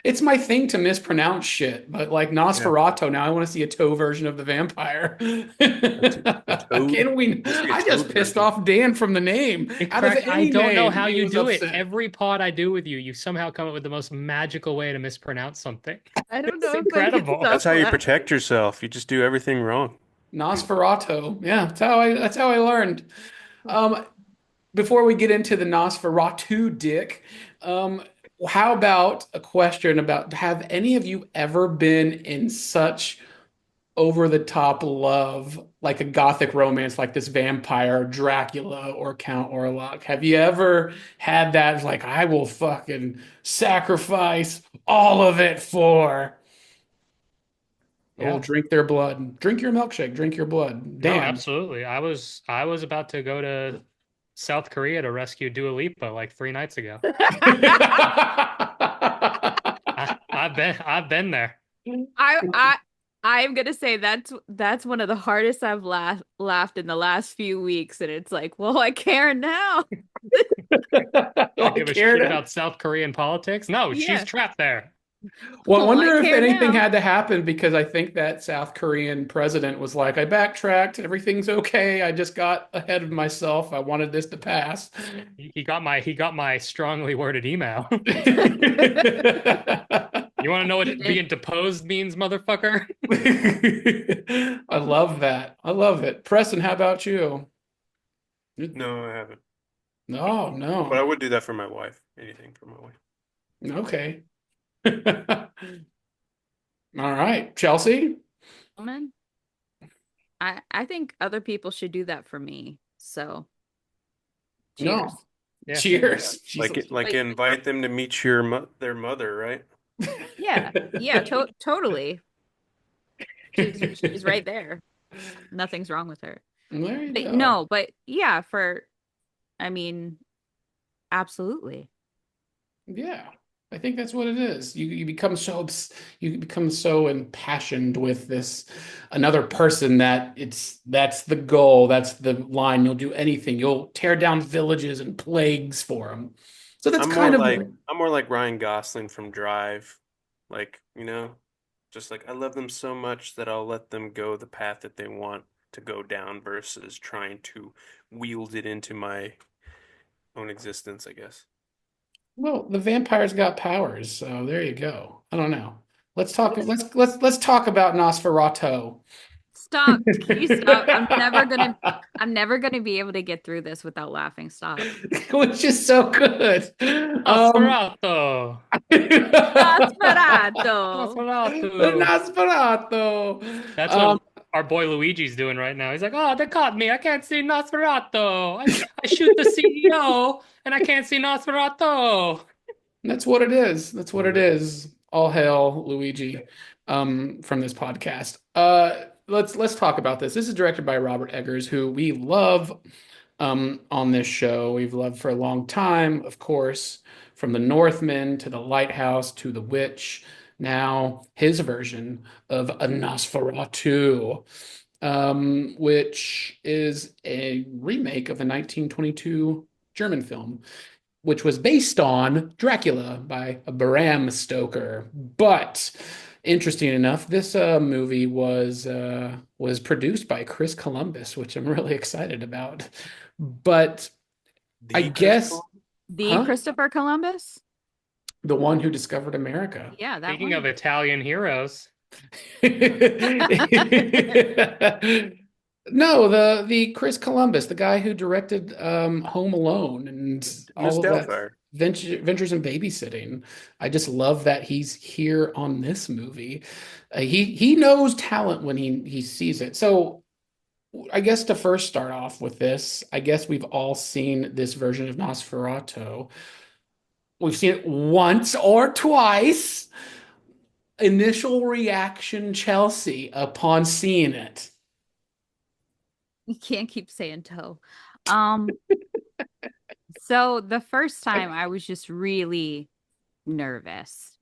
Speaker 1: It's my thing to mispronounce shit, but like
Speaker 3: Yeah,
Speaker 1: Nosferatu, now I want to see a toe version of the vampire.
Speaker 3: a toad.
Speaker 1: Can we?
Speaker 3: Let's see a
Speaker 1: I just
Speaker 3: toad
Speaker 1: pissed
Speaker 3: version.
Speaker 1: off Dan from the name. Out of
Speaker 2: I
Speaker 1: any
Speaker 2: don't know
Speaker 1: name,
Speaker 2: how
Speaker 1: he
Speaker 2: you
Speaker 1: was
Speaker 2: do it.
Speaker 1: upset.
Speaker 2: Every pod I do with you, you somehow come up with the most magical way to mispronounce something.
Speaker 4: I don't
Speaker 2: It's
Speaker 4: know if I can
Speaker 2: incredible.
Speaker 4: stop
Speaker 3: That's how you
Speaker 4: laughing.
Speaker 3: protect yourself. You just do everything wrong.
Speaker 1: Nosferatu. Yeah, that's how I learned. Um, before we get into the Nosferatu dick, um, how about a question about have any of you ever been in such over the top love, like a gothic romance, like this vampire Dracula or Count Orlok? Have you ever had that? Like, I will fucking sacrifice all of it for. I will
Speaker 2: Yeah.
Speaker 1: drink their blood. Drink your milkshake. Drink your blood.
Speaker 2: No,
Speaker 1: Dan.
Speaker 2: absolutely. I was about to go to South Korea to rescue Dua Lipa like 3 nights ago. I've been there.
Speaker 4: I I'm gonna say that's one of the hardest I've laughed in the last few weeks, and it's like, well, I care now.
Speaker 2: I
Speaker 1: I
Speaker 2: give a
Speaker 1: care
Speaker 2: shit
Speaker 1: now.
Speaker 2: about South Korean politics. No, she's
Speaker 4: Yeah.
Speaker 2: trapped there.
Speaker 1: Well, I
Speaker 4: Well, I
Speaker 1: wonder if
Speaker 4: care
Speaker 1: anything
Speaker 4: now.
Speaker 1: had to happen because I think that South Korean president was like, I backtracked. Everything's okay. I just got ahead of myself. I wanted this to pass.
Speaker 2: He got my strongly worded email. You want to know
Speaker 4: He
Speaker 2: what
Speaker 4: did.
Speaker 2: being deposed means, motherfucker?
Speaker 1: I love that. I love it. Preston, how about you?
Speaker 3: No, I haven't.
Speaker 1: No,
Speaker 3: But I
Speaker 1: no.
Speaker 3: would do that for my wife. Anything for my wife.
Speaker 1: Okay. All right. Chelsea?
Speaker 4: Woman, I think other people should do that for me. So, cheers.
Speaker 1: No.
Speaker 2: Yeah.
Speaker 1: Cheers. She's
Speaker 3: Like
Speaker 4: Like,
Speaker 3: invite them to meet their mother, right?
Speaker 4: yeah, totally. She's right there. Nothing's wrong with her.
Speaker 1: there you
Speaker 4: But
Speaker 1: go.
Speaker 4: no, but yeah, I mean, absolutely.
Speaker 1: Yeah, I think that's what it is. You become you become so impassioned with this another person that that's the goal, that's the line. You'll do anything. You'll tear down villages and plagues for them. So that's
Speaker 3: I'm more
Speaker 1: kind of
Speaker 3: like I'm more like Ryan Gosling from Drive. Like, just like I love them so much that I'll let them go the path that they want to go down versus trying to wield it into my own existence, I guess.
Speaker 1: well, the vampires got powers, so there you go. I don't know. Let's talk about Nosferatu.
Speaker 4: Stop. Can you stop? I'm never gonna be able to get through this without laughing. Stop.
Speaker 1: Which is so good.
Speaker 2: Nosferatu.
Speaker 4: Nosferatu.
Speaker 2: Nosferatu.
Speaker 1: Nosferatu.
Speaker 2: That's what our boy Luigi's doing right now. He's like, oh, they caught me. I can't see Nosferatu. I shoot the CEO and I can't see Nosferatu.
Speaker 1: That's what it is. That's what it is. All hail Luigi, from this podcast. Let's talk about this. This is directed by Robert Eggers, who we love on this show. We've loved for a long time, of course, from the Northman to the Lighthouse to the Witch. Now his version of a Nosferatu, which is a remake of a 1922 German film, which was based on Dracula by Bram Stoker. But interesting enough, this movie was produced by Chris Columbus, which I'm really excited about. But I
Speaker 3: The
Speaker 1: guess,
Speaker 3: Crystal?
Speaker 4: The
Speaker 1: huh?
Speaker 4: Christopher Columbus?
Speaker 1: The one who discovered America.
Speaker 4: Yeah, that
Speaker 2: Speaking of
Speaker 4: one.
Speaker 2: Italian heroes,
Speaker 1: No, the Chris Columbus, the guy who directed Home Alone and all of that
Speaker 3: Nostalfire.
Speaker 1: Ventures in Babysitting. I just love that he's here on this movie. He knows talent when he sees it. So I guess to first start off with this, I guess we've all seen this version of Nosferatu. We've seen it once or twice. Initial reaction, Chelsea, upon seeing it.
Speaker 4: You can't keep saying toe. Um, so the first time I was just really nervous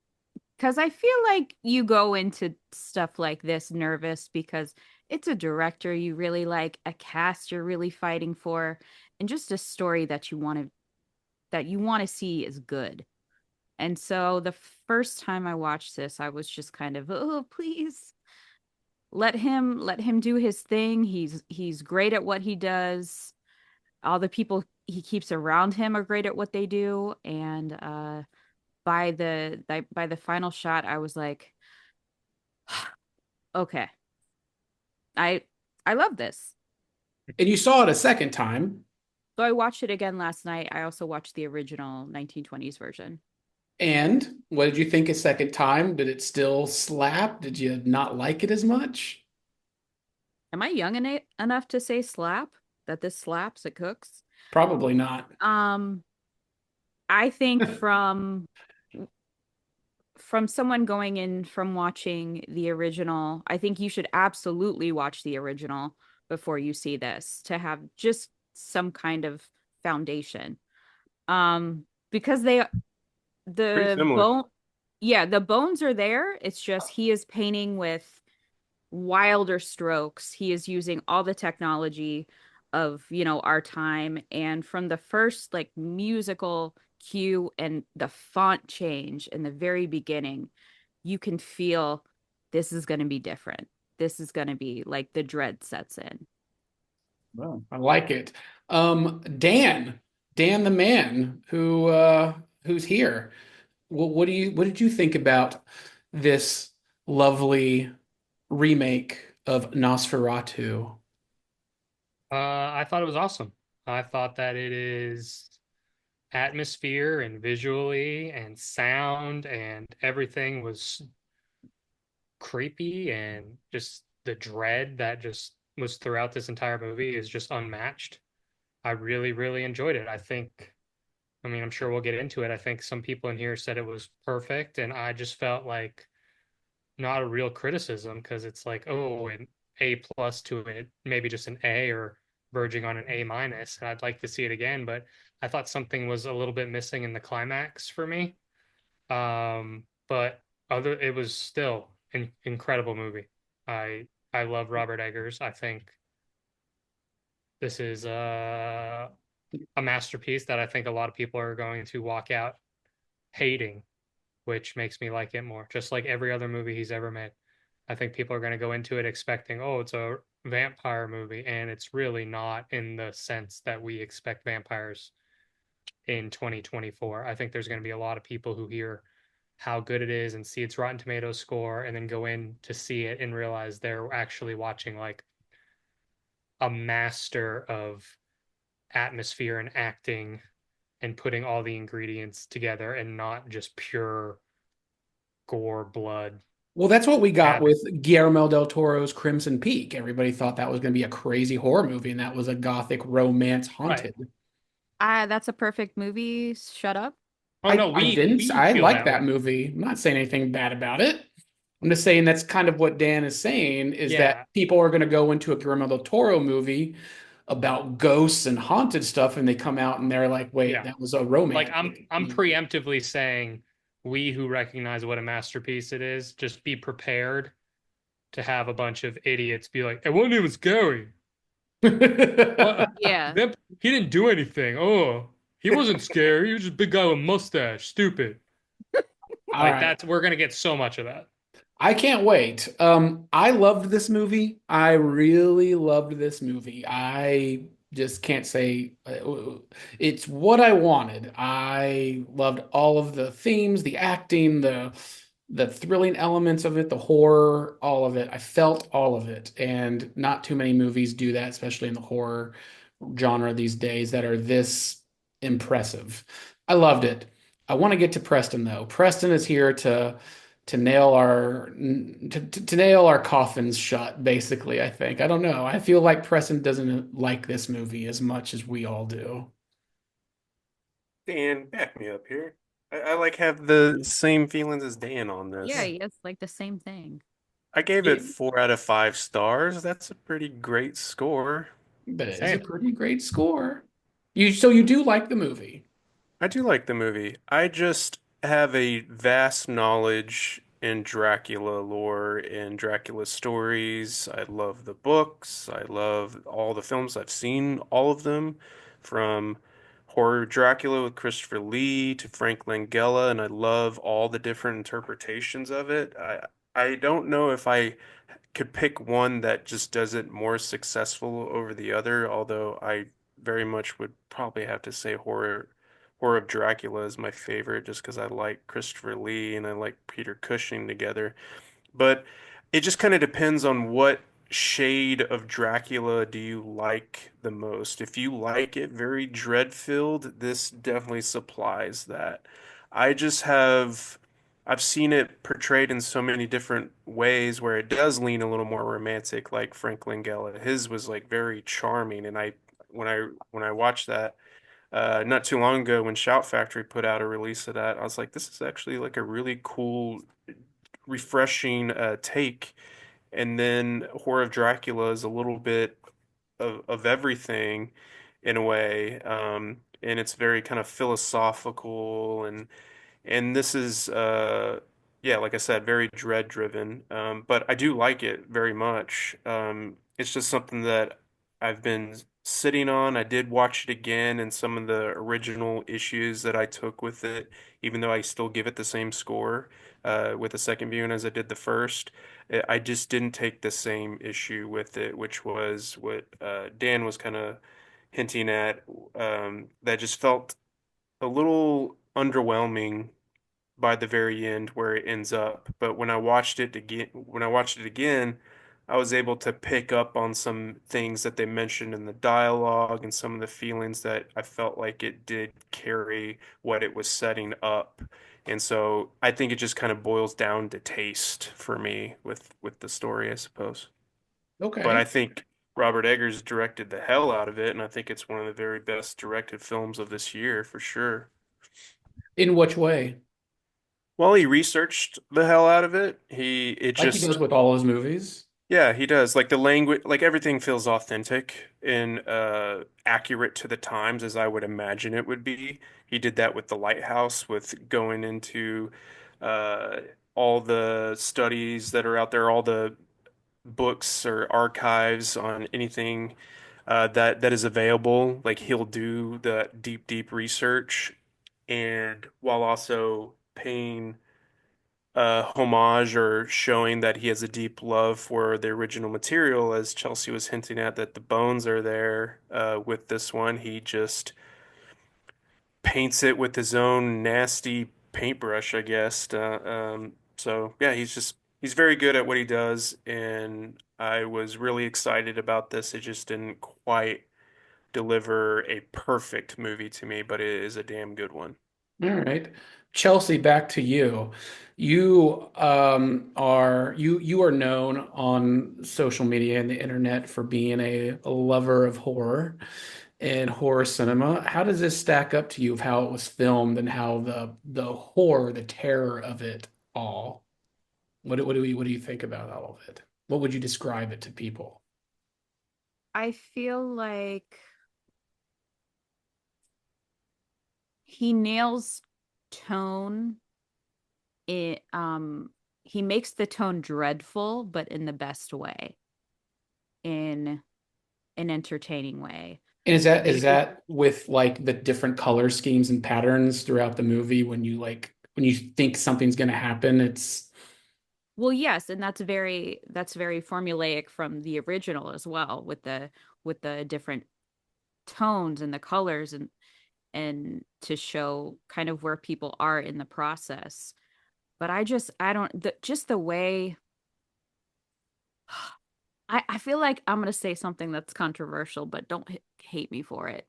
Speaker 4: because I feel like you go into stuff like this nervous because it's a director you really like, a cast you're really fighting for, and just a story that you want to see is good. And so the first time I watched this, I was just kind of, oh, please let him do his thing. He's great at what he does. All the people he keeps around him are great at what they do. And by the final shot, I was like, okay, I I love this.
Speaker 1: And you saw it a second time.
Speaker 4: So I watched it again last night. I also watched the original 1920s version.
Speaker 1: And what did you think a second time? Did it still slap? Did you not like it as much?
Speaker 4: Am I young enough to say slap? That this slaps, it cooks?
Speaker 1: Probably not.
Speaker 4: I think from someone going in from watching the original, I think you should absolutely watch the original before you see this to have just some kind of foundation. Because
Speaker 3: Pretty
Speaker 4: the
Speaker 3: similar.
Speaker 4: bone, yeah, the bones are there. It's just he is painting with wilder strokes. He is using all the technology of, our time. And from the first like musical cue and the font change in the very beginning, you can feel this is going to be different. This is going to be like the dread sets in.
Speaker 1: Well, I like it. Dan the man who's here. What did you think about this lovely remake of Nosferatu?
Speaker 2: I thought it was awesome. I thought that it is atmosphere and visually and sound and everything was creepy, and just the dread that just was throughout this entire movie is just unmatched. I really, really enjoyed it. I mean, I'm sure we'll get into it. I think some people in here said it was perfect, and I just felt like not a real criticism because it's like, oh, an A plus to it, maybe just an A or verging on an A minus. And I'd like to see it again, but I thought something was a little bit missing in the climax for me. But it was still an incredible movie. I love Robert Eggers. I think this is a masterpiece that I think a lot of people are going to walk out hating, which makes me like it more. Just like every other movie he's ever made. I think people are going to go into it expecting, oh, it's a vampire movie, and it's really not in the sense that we expect vampires in 2024. I think there's going to be a lot of people who hear how good it is and see its Rotten Tomatoes score and then go in to see it and realize they're actually watching like a master of atmosphere and acting and putting all the ingredients together and not just pure gore, blood.
Speaker 1: Well, that's what we got
Speaker 2: Yeah,
Speaker 1: with Guillermo del Toro's Crimson Peak. Everybody thought that was going to be a crazy horror movie, and that was a gothic romance
Speaker 2: right.
Speaker 1: haunted.
Speaker 4: That's a perfect movie. Shut up.
Speaker 2: Oh no, we
Speaker 1: I
Speaker 2: feel
Speaker 1: like
Speaker 2: that
Speaker 1: that
Speaker 2: way.
Speaker 1: movie. I'm not saying anything bad about it. I'm just saying that's kind of what Dan is saying is that
Speaker 2: Yeah,
Speaker 1: people are going to go into a Guillermo del Toro movie about ghosts and haunted stuff, and they come out and they're like, wait,
Speaker 2: Yeah.
Speaker 1: that was a
Speaker 2: Like
Speaker 1: romantic.
Speaker 2: I'm preemptively saying we who recognize what a masterpiece it is, just be prepared to have a bunch of idiots be like, it wasn't even scary. What?
Speaker 4: Yeah.
Speaker 2: He didn't do anything. Oh, he wasn't scary. He was just a big guy with a mustache. Stupid.
Speaker 1: All
Speaker 2: Like
Speaker 1: right.
Speaker 2: that's we're gonna get so much of that.
Speaker 1: I can't wait. I loved this movie. I really loved this movie. I just can't say it's what I wanted. I loved all of the themes, the acting, the thrilling elements of it, the horror, all of it. I felt all of it, and not too many movies do that, especially in the horror genre these days, that are this impressive. I loved it. I want to get to Preston though. Preston is here to nail our to nail our coffins shut, basically. I think. I don't know. I feel like Preston doesn't like this movie as much as we all do.
Speaker 3: Dan, back me up here. I like have the same feelings as Dan on
Speaker 4: Yeah,
Speaker 3: this.
Speaker 4: yes, like the same thing.
Speaker 3: I gave it
Speaker 1: It,
Speaker 3: 4 out of 5 stars. That's a pretty great score.
Speaker 1: but it is a
Speaker 2: Same.
Speaker 1: pretty great score. You do like the movie.
Speaker 3: I do like the movie. I just have a vast knowledge in Dracula lore and Dracula stories. I love the books. I love all the films. I've seen all of them, from Horror Dracula with Christopher Lee to Frank Langella, and I love all the different interpretations of it. I don't know if I could pick one that just does it more successful over the other, although I very much would probably have to say Horror of Dracula is my favorite just because I like Christopher Lee and I like Peter Cushing together. But it just kind of depends on what shade of Dracula do you like the most. If you like it very dread-filled, this definitely supplies that. I just have I've seen it portrayed in so many different ways where it does lean a little more romantic, like Frank Langella. His was like very charming, and when I watched that not too long ago when Shout Factory put out a release of that, I was like, this is actually like a really cool, refreshing take. And then Horror of Dracula is a little bit of everything in a way. And it's very kind of philosophical, and this is yeah, like I said, very dread driven. But I do like it very much. It's just something that I've been sitting on. I did watch it again, and some of the original issues that I took with it, even though I still give it the same score with the second viewing as I did the first. I just didn't take the same issue with it, which was what Dan was kind of hinting at. That just felt a little underwhelming by the very end where it ends up. But when I watched it again, I was able to pick up on some things that they mentioned in the dialogue and some of the feelings that I felt like it did carry what it was setting up. And so I think it just kind of boils down to taste for me with the story, I suppose. But I
Speaker 1: Okay.
Speaker 3: think Robert Eggers directed the hell out of it, and I think it's one of the very best directed films of this year for sure.
Speaker 1: In which way?
Speaker 3: Well, he researched the hell out of it. It
Speaker 1: Like he
Speaker 3: just,
Speaker 1: does with all his movies.
Speaker 3: yeah, he does. Like the language, like everything feels authentic and accurate to the times as I would imagine it would be. He did that with The Lighthouse, with going into uh, all the studies that are out there, all the books or archives on anything that is available. Like he'll do the deep, deep research, and while also paying homage or showing that he has a deep love for the original material, as Chelsea was hinting at, that the bones are there with this one. He just paints it with his own nasty paintbrush, I guess. So yeah, he's very good at what he does, and I was really excited about this. It just didn't quite deliver a perfect movie to me, but it is a damn good one.
Speaker 1: All right. Chelsea, back to you. You are known on social media and the internet for being a lover of horror and horror cinema. How does this stack up to you of how it was filmed and how the horror, the terror of it all? What do you think about all of it? What would you describe it to people?
Speaker 4: I feel like he nails tone. It he makes the tone dreadful, but in the best way, in an entertaining way.
Speaker 1: And is
Speaker 4: Maybe,
Speaker 1: that with like the different color schemes and patterns throughout the movie when you think something's gonna happen, it's
Speaker 4: well, yes, and that's very formulaic from the original as well, with the different tones and the colors, and to show kind of where people are in the process. But I don't just the way I feel like I'm gonna say something that's controversial, but don't hate me for it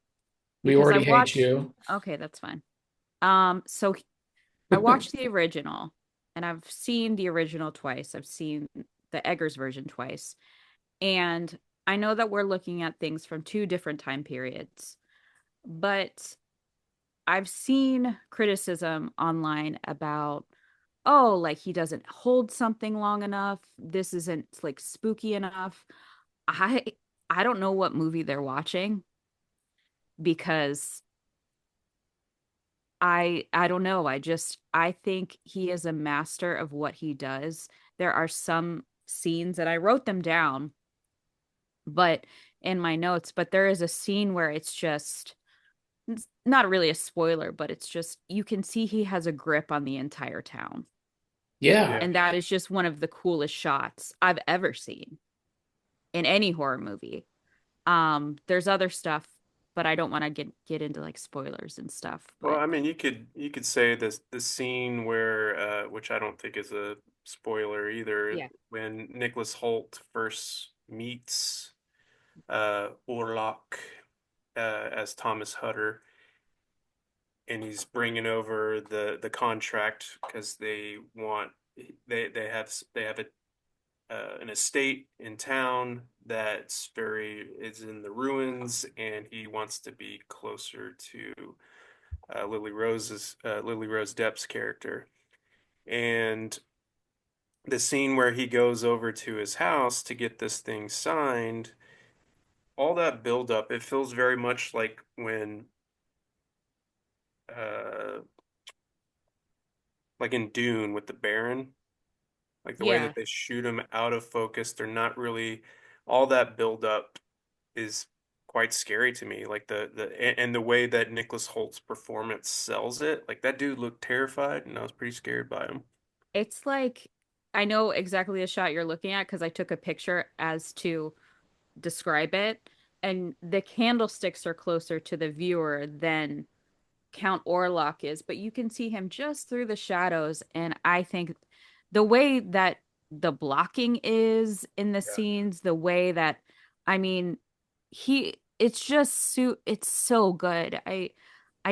Speaker 1: we
Speaker 4: because I
Speaker 1: already hate
Speaker 4: watched.
Speaker 1: you.
Speaker 4: Okay, that's fine. So I watched the original, and I've seen the original twice. I've seen the Eggers version twice, and I know that we're looking at things from two different time periods, but I've seen criticism online about, oh, like he doesn't hold something long enough. This isn't like spooky enough. I I don't know what movie they're watching because I don't know. I think he is a master of what he does. There are some scenes and I wrote them down, but in my notes, but there is a scene where it's not really a spoiler, but it's just you can see he has a grip on the entire town.
Speaker 1: Yeah.
Speaker 3: Yeah.
Speaker 4: And that is just one of the coolest shots I've ever seen in any horror movie. There's other stuff, but I don't want to get into like spoilers and stuff.
Speaker 3: Well,
Speaker 4: But
Speaker 3: I mean, you could say this the scene where which I don't think is a spoiler either,
Speaker 4: yeah,
Speaker 3: when Nicholas Hoult first meets Orlok as Thomas Hutter, and he's bringing over the contract because they have a an estate in town that's very is in the ruins, and he wants to be closer to Lily Rose Depp's character. And the scene where he goes over to his house to get this thing signed, all that build up, it feels very much like when uh like in Dune with the Baron, like the way
Speaker 4: yeah,
Speaker 3: that they shoot him out of focus. They're not really all that build up is quite scary to me. Like and the way that Nicholas Holt's performance sells it, like that dude looked terrified, and I was pretty scared by him.
Speaker 4: it's like I know exactly the shot you're looking at because I took a picture as to describe it, and the candlesticks are closer to the viewer than Count Orlok is, but you can see him just through the shadows. And I think the way that the blocking is in the
Speaker 3: Yeah.
Speaker 4: scenes, the way that, I mean, it's so good. I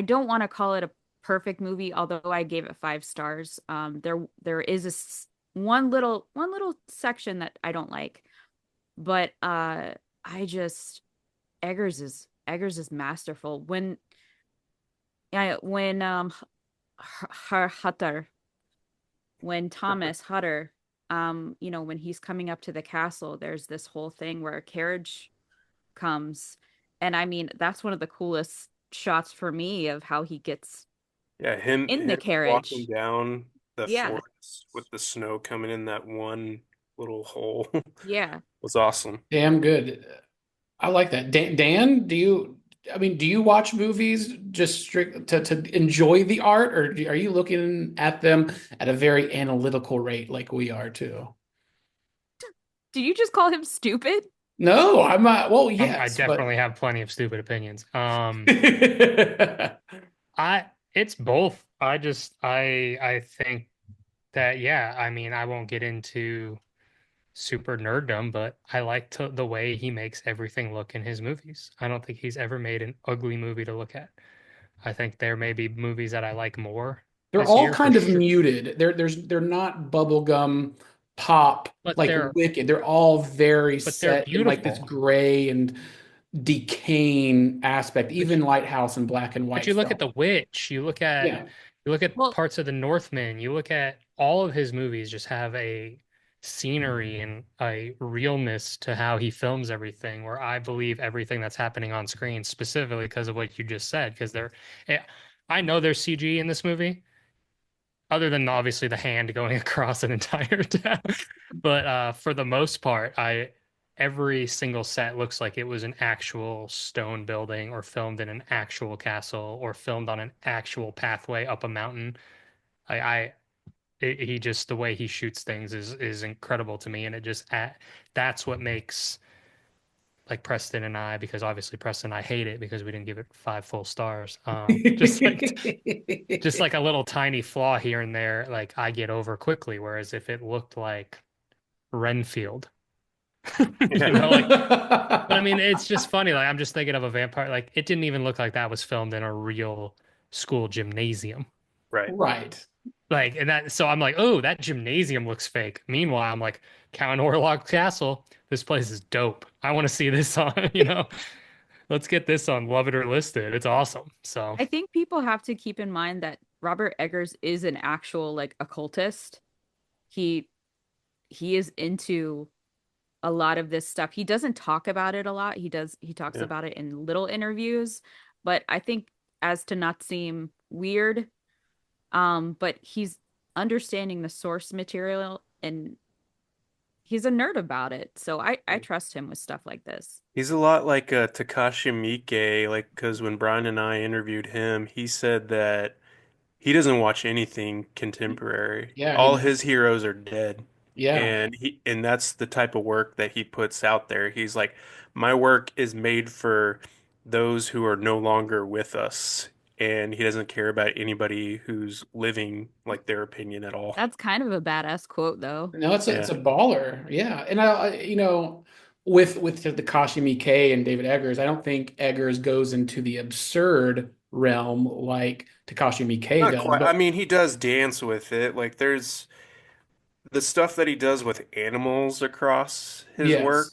Speaker 4: don't want to call it a perfect movie, although I gave it 5 stars. There is one little section that I don't like, but I just Eggers is masterful when yeah, when her Hutter, when Thomas Hutter, when he's coming up to the castle, there's this whole thing where a carriage comes, and I mean that's one of the coolest shots for me of how he gets
Speaker 3: Yeah, him
Speaker 4: in the
Speaker 3: him walking
Speaker 4: carriage.
Speaker 3: down the
Speaker 4: Yeah,
Speaker 3: forest with the snow coming in that one little hole
Speaker 4: yeah.
Speaker 3: was awesome.
Speaker 1: Damn good. I like that. Dan, do you watch movies just strict to enjoy the art, or are you looking at them at a very analytical rate like we are too?
Speaker 2: Did you just call him stupid?
Speaker 1: No, I'm not. Well,
Speaker 2: I
Speaker 1: yes, but
Speaker 2: definitely have plenty of stupid opinions. I it's both. I think that yeah, I mean, I won't get into super nerddom, but I like the way he makes everything look in his movies. I don't think he's ever made an ugly movie to look at. I think there may be movies that I like more
Speaker 1: they're
Speaker 2: this
Speaker 1: all
Speaker 2: year for
Speaker 1: kind of
Speaker 2: sure,
Speaker 1: muted. They're not bubblegum pop
Speaker 2: but
Speaker 1: like
Speaker 2: they're
Speaker 1: Wicked. They're all very
Speaker 2: but they're
Speaker 1: set in like this
Speaker 2: beautiful.
Speaker 1: gray and decaying aspect.
Speaker 2: But
Speaker 1: Even Lighthouse in black and
Speaker 2: but
Speaker 1: white
Speaker 2: you look at
Speaker 1: felt.
Speaker 2: The Witch,
Speaker 1: Yeah.
Speaker 2: you look at
Speaker 4: Well,
Speaker 2: parts of The Northman, you look at all of his movies just have a scenery and a realness to how he films everything, where I believe everything that's happening on screen, specifically because of what you just said. Because eh, I know there's CG in this movie, other than obviously the hand going across an entire town. But for the most part, I every single set looks like it was an actual stone building or filmed in an actual castle or filmed on an actual pathway up a mountain. I he just the way he shoots things is incredible to me, and that's what makes like Preston and I, because obviously Preston and I hate it because we didn't give it 5 full stars. Just like a little tiny flaw here and there, like I get over quickly. Whereas if it looked like Renfield, you know, like, but I mean, it's just funny. Like I'm just thinking of a vampire. Like it didn't even look like that was filmed in a real school gymnasium.
Speaker 3: Right.
Speaker 1: Right.
Speaker 2: Like, and that, so I'm like, oh, that gymnasium looks fake. Meanwhile, I'm like, Count Orlok Castle, this place is dope. I want to see this on, let's get this on Love It or Listed. It's awesome. So,
Speaker 4: I think people have to keep in mind that Robert Eggers is an actual like occultist. He he is into a lot of this stuff. He doesn't talk about it a lot. He talks
Speaker 3: Yeah.
Speaker 4: about it in little interviews, but I think as to not seem weird, but he's understanding the source material and he's a nerd about it. So I trust him with stuff like this.
Speaker 3: He's a lot like Takashi Miike, like because when Brian and I interviewed him, he said that he doesn't watch anything contemporary.
Speaker 1: Yeah, he
Speaker 3: All
Speaker 1: does.
Speaker 3: his heroes are dead.
Speaker 1: Yeah.
Speaker 3: And that's the type of work that he puts out there. He's like, my work is made for those who are no longer with us. And he doesn't care about anybody who's living like their opinion at all.
Speaker 4: That's kind of a badass quote though.
Speaker 1: No, it's
Speaker 3: Yeah.
Speaker 1: a baller. Yeah. And with the Takashi Miike and David Eggers, I don't think Eggers goes into the absurd realm like Takashi Miike
Speaker 3: Not
Speaker 1: does,
Speaker 3: quite. I
Speaker 1: but
Speaker 3: mean, he does dance with it. Like there's the stuff that he does with animals across his
Speaker 1: yes.
Speaker 3: work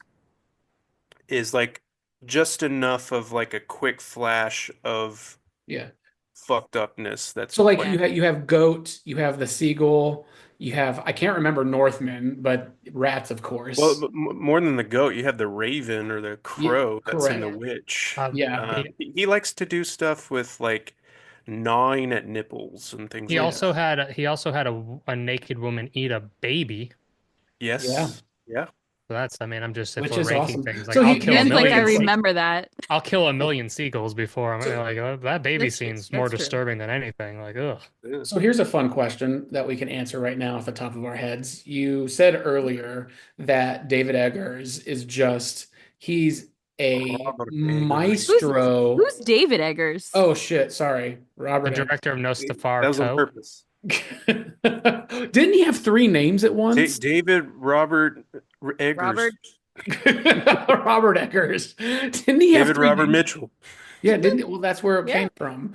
Speaker 3: is like just enough of like a quick flash of
Speaker 1: Yeah.
Speaker 3: fucked upness that's
Speaker 1: So like
Speaker 3: quite
Speaker 4: Yeah.
Speaker 1: you have goat, you have the seagull, you have I can't remember Northmen, but rats, of
Speaker 3: well,
Speaker 1: course.
Speaker 3: more than the goat, you have the raven or the
Speaker 1: Yeah,
Speaker 3: crow that's in the
Speaker 1: correct.
Speaker 3: witch.
Speaker 1: Yeah.
Speaker 3: He likes to do stuff with like gnawing at nipples and things
Speaker 2: he
Speaker 3: like
Speaker 1: Yeah.
Speaker 2: also
Speaker 3: that.
Speaker 2: had a naked woman eat a baby.
Speaker 1: Yeah.
Speaker 3: Yes. Yeah.
Speaker 2: So that's, I mean, I'm just, if
Speaker 1: Which
Speaker 2: we're
Speaker 1: is
Speaker 2: ranking
Speaker 1: awesome.
Speaker 2: things, like
Speaker 1: So
Speaker 2: I'll
Speaker 1: he,
Speaker 2: kill a
Speaker 1: here's
Speaker 4: Dan's
Speaker 1: the
Speaker 4: like, I
Speaker 2: million,
Speaker 1: thing.
Speaker 4: remember that.
Speaker 2: I'll kill a million seagulls before I'm
Speaker 1: So
Speaker 2: like, oh, that baby
Speaker 4: That's true.
Speaker 2: seems more
Speaker 4: That's true.
Speaker 2: disturbing than anything. Like, ugh.
Speaker 3: Yeah.
Speaker 1: So here's a fun question that we can answer right now off the top of our heads. You said earlier that David Eggers is just he's a
Speaker 3: Robert Eggers.
Speaker 4: Who's
Speaker 1: maestro.
Speaker 4: who's David Eggers?
Speaker 1: Oh shit, sorry.
Speaker 2: The
Speaker 1: Robert Eggers.
Speaker 2: director of
Speaker 3: That
Speaker 2: Nostafar
Speaker 3: was on
Speaker 2: Toe.
Speaker 3: purpose.
Speaker 1: Didn't he have three names at once?
Speaker 3: David Robert Eggers.
Speaker 4: Robert.
Speaker 1: Robert Eggers. Didn't he have
Speaker 3: David
Speaker 1: three
Speaker 3: Robert
Speaker 1: names?
Speaker 3: Mitchell.
Speaker 1: Yeah, didn't it? Well, that's where it
Speaker 4: Yeah.
Speaker 1: came from.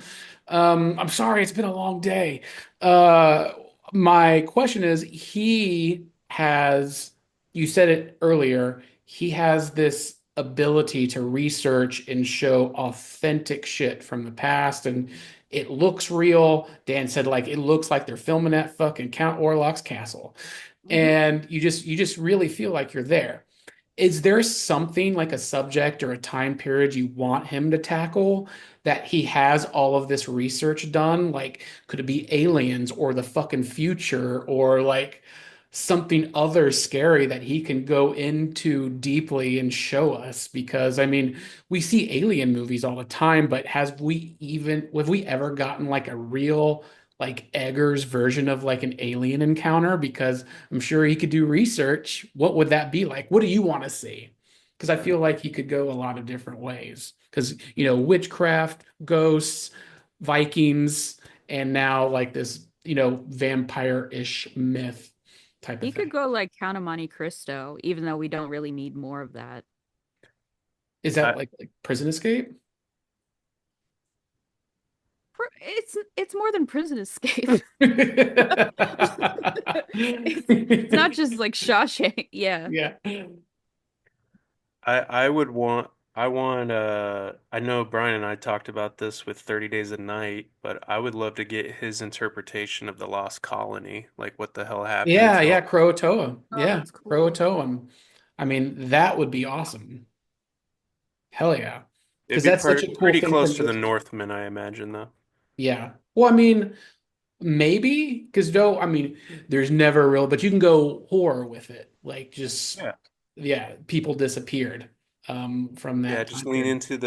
Speaker 1: I'm sorry, it's been a long day. Uh, my question is, he has, you said it earlier, he has this ability to research and show authentic shit from the past, and it looks real. Dan said, like, it looks like they're filming at fucking Count Orlok's castle.
Speaker 4: Mhm.
Speaker 1: And you just really feel like you're there. Is there something like a subject or a time period you want him to tackle that he has all of this research done? Like, could it be aliens or the fucking future or like something other scary that he can go into deeply and show us? Because I mean, we see alien movies all the time, but have we ever gotten like a real like Eggers version of like an alien encounter? Because I'm sure he could do research. What would that be like? What do you want to see? Because I feel like he could go a lot of different ways. Because, witchcraft, ghosts, Vikings, and now like this, vampire-ish myth type of
Speaker 4: He could
Speaker 1: thing.
Speaker 4: go like Count of Monte Cristo, even though we don't really need more of that.
Speaker 1: Is that
Speaker 3: I,
Speaker 1: like Prison Escape?
Speaker 4: It's more than Prison Escape. It's not just like Shawshank. Yeah.
Speaker 1: Yeah.
Speaker 3: I would want I want I know Brian and I talked about this with 30 Days a Night, but I would love to get his interpretation of the Lost Colony. Like what the hell happened
Speaker 1: Yeah,
Speaker 3: to
Speaker 1: yeah,
Speaker 3: all.
Speaker 1: Croatoa.
Speaker 4: Oh,
Speaker 1: Yeah,
Speaker 4: that's cool.
Speaker 1: Croatoa. I mean, that would be awesome. Hell yeah.
Speaker 3: It'd
Speaker 1: Because
Speaker 3: be
Speaker 1: that's such a cool
Speaker 3: pretty
Speaker 1: thing
Speaker 3: close
Speaker 1: from
Speaker 3: to the
Speaker 1: this.
Speaker 3: Northmen, I imagine, though.
Speaker 1: Yeah. Well, I mean, maybe because though, I mean, there's never real, but you can go horror with it. Like just,
Speaker 3: Yeah.
Speaker 1: yeah, people disappeared from
Speaker 3: Yeah,
Speaker 1: that
Speaker 3: just
Speaker 1: time
Speaker 3: lean
Speaker 1: period.
Speaker 3: into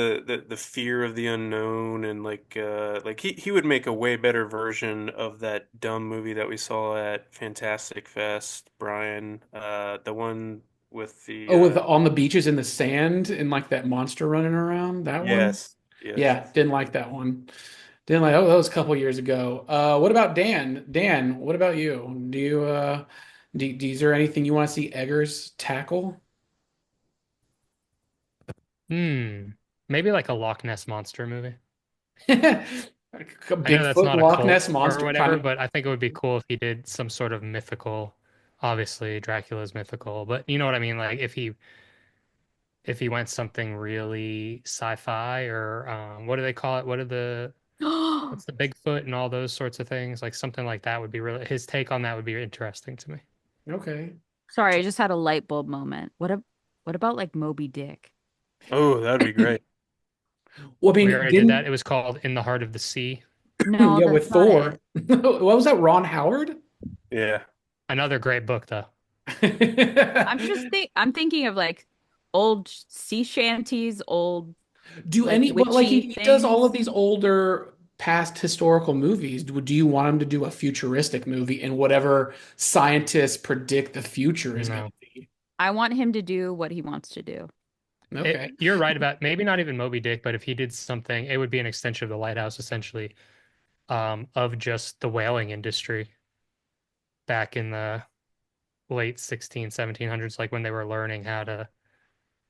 Speaker 3: the fear of the unknown and like he would make a way better version of that dumb movie that we saw at Fantastic Fest, Brian. The one with the
Speaker 1: Oh, with on the beaches in the sand and like that monster running around, that one?
Speaker 3: yes, yes.
Speaker 1: Yeah, didn't like that one. Didn't like, oh, that was a couple years ago. What about Dan? Dan, what about you? Is there anything you want to see Eggers tackle?
Speaker 2: Hmm. Maybe like a Loch Ness monster movie.
Speaker 1: A
Speaker 2: I know that's
Speaker 1: Bigfoot,
Speaker 2: not a
Speaker 1: Loch
Speaker 2: cult
Speaker 1: Ness
Speaker 2: or
Speaker 1: monster kind
Speaker 2: whatever,
Speaker 1: of.
Speaker 2: but I think it would be cool if he did some sort of mythical. Obviously, Dracula's mythical, but you know what I mean? Like if he went something really sci-fi or what do they call it? What's the Bigfoot and all those sorts of things? Like something like that would be really his take on that would be interesting to me.
Speaker 1: Okay.
Speaker 4: Sorry, I just had a light bulb moment. What about like Moby Dick?
Speaker 3: Oh, that'd be great.
Speaker 1: Well, I
Speaker 2: We
Speaker 1: mean,
Speaker 2: already did that.
Speaker 1: didn't
Speaker 2: It was called In the Heart of the Sea.
Speaker 4: No,
Speaker 1: yeah,
Speaker 4: that's
Speaker 1: with
Speaker 4: not
Speaker 1: Thor.
Speaker 4: it.
Speaker 1: What was that? Ron Howard?
Speaker 3: Yeah.
Speaker 2: Another great book though.
Speaker 4: I'm thinking of like old sea shanties, old
Speaker 1: Do
Speaker 4: like
Speaker 1: any, but like
Speaker 4: witchy
Speaker 1: he does all of
Speaker 4: things.
Speaker 1: these older past historical movies. Do you want him to do a futuristic movie and whatever scientists predict the future is going
Speaker 2: No.
Speaker 1: to be?
Speaker 4: I want him to do what he wants to do.
Speaker 1: Okay.
Speaker 2: You're right about maybe not even Moby Dick, but if he did something, it would be an extension of the Lighthouse essentially, of just the whaling industry back in the late 1700s, like when they were learning how to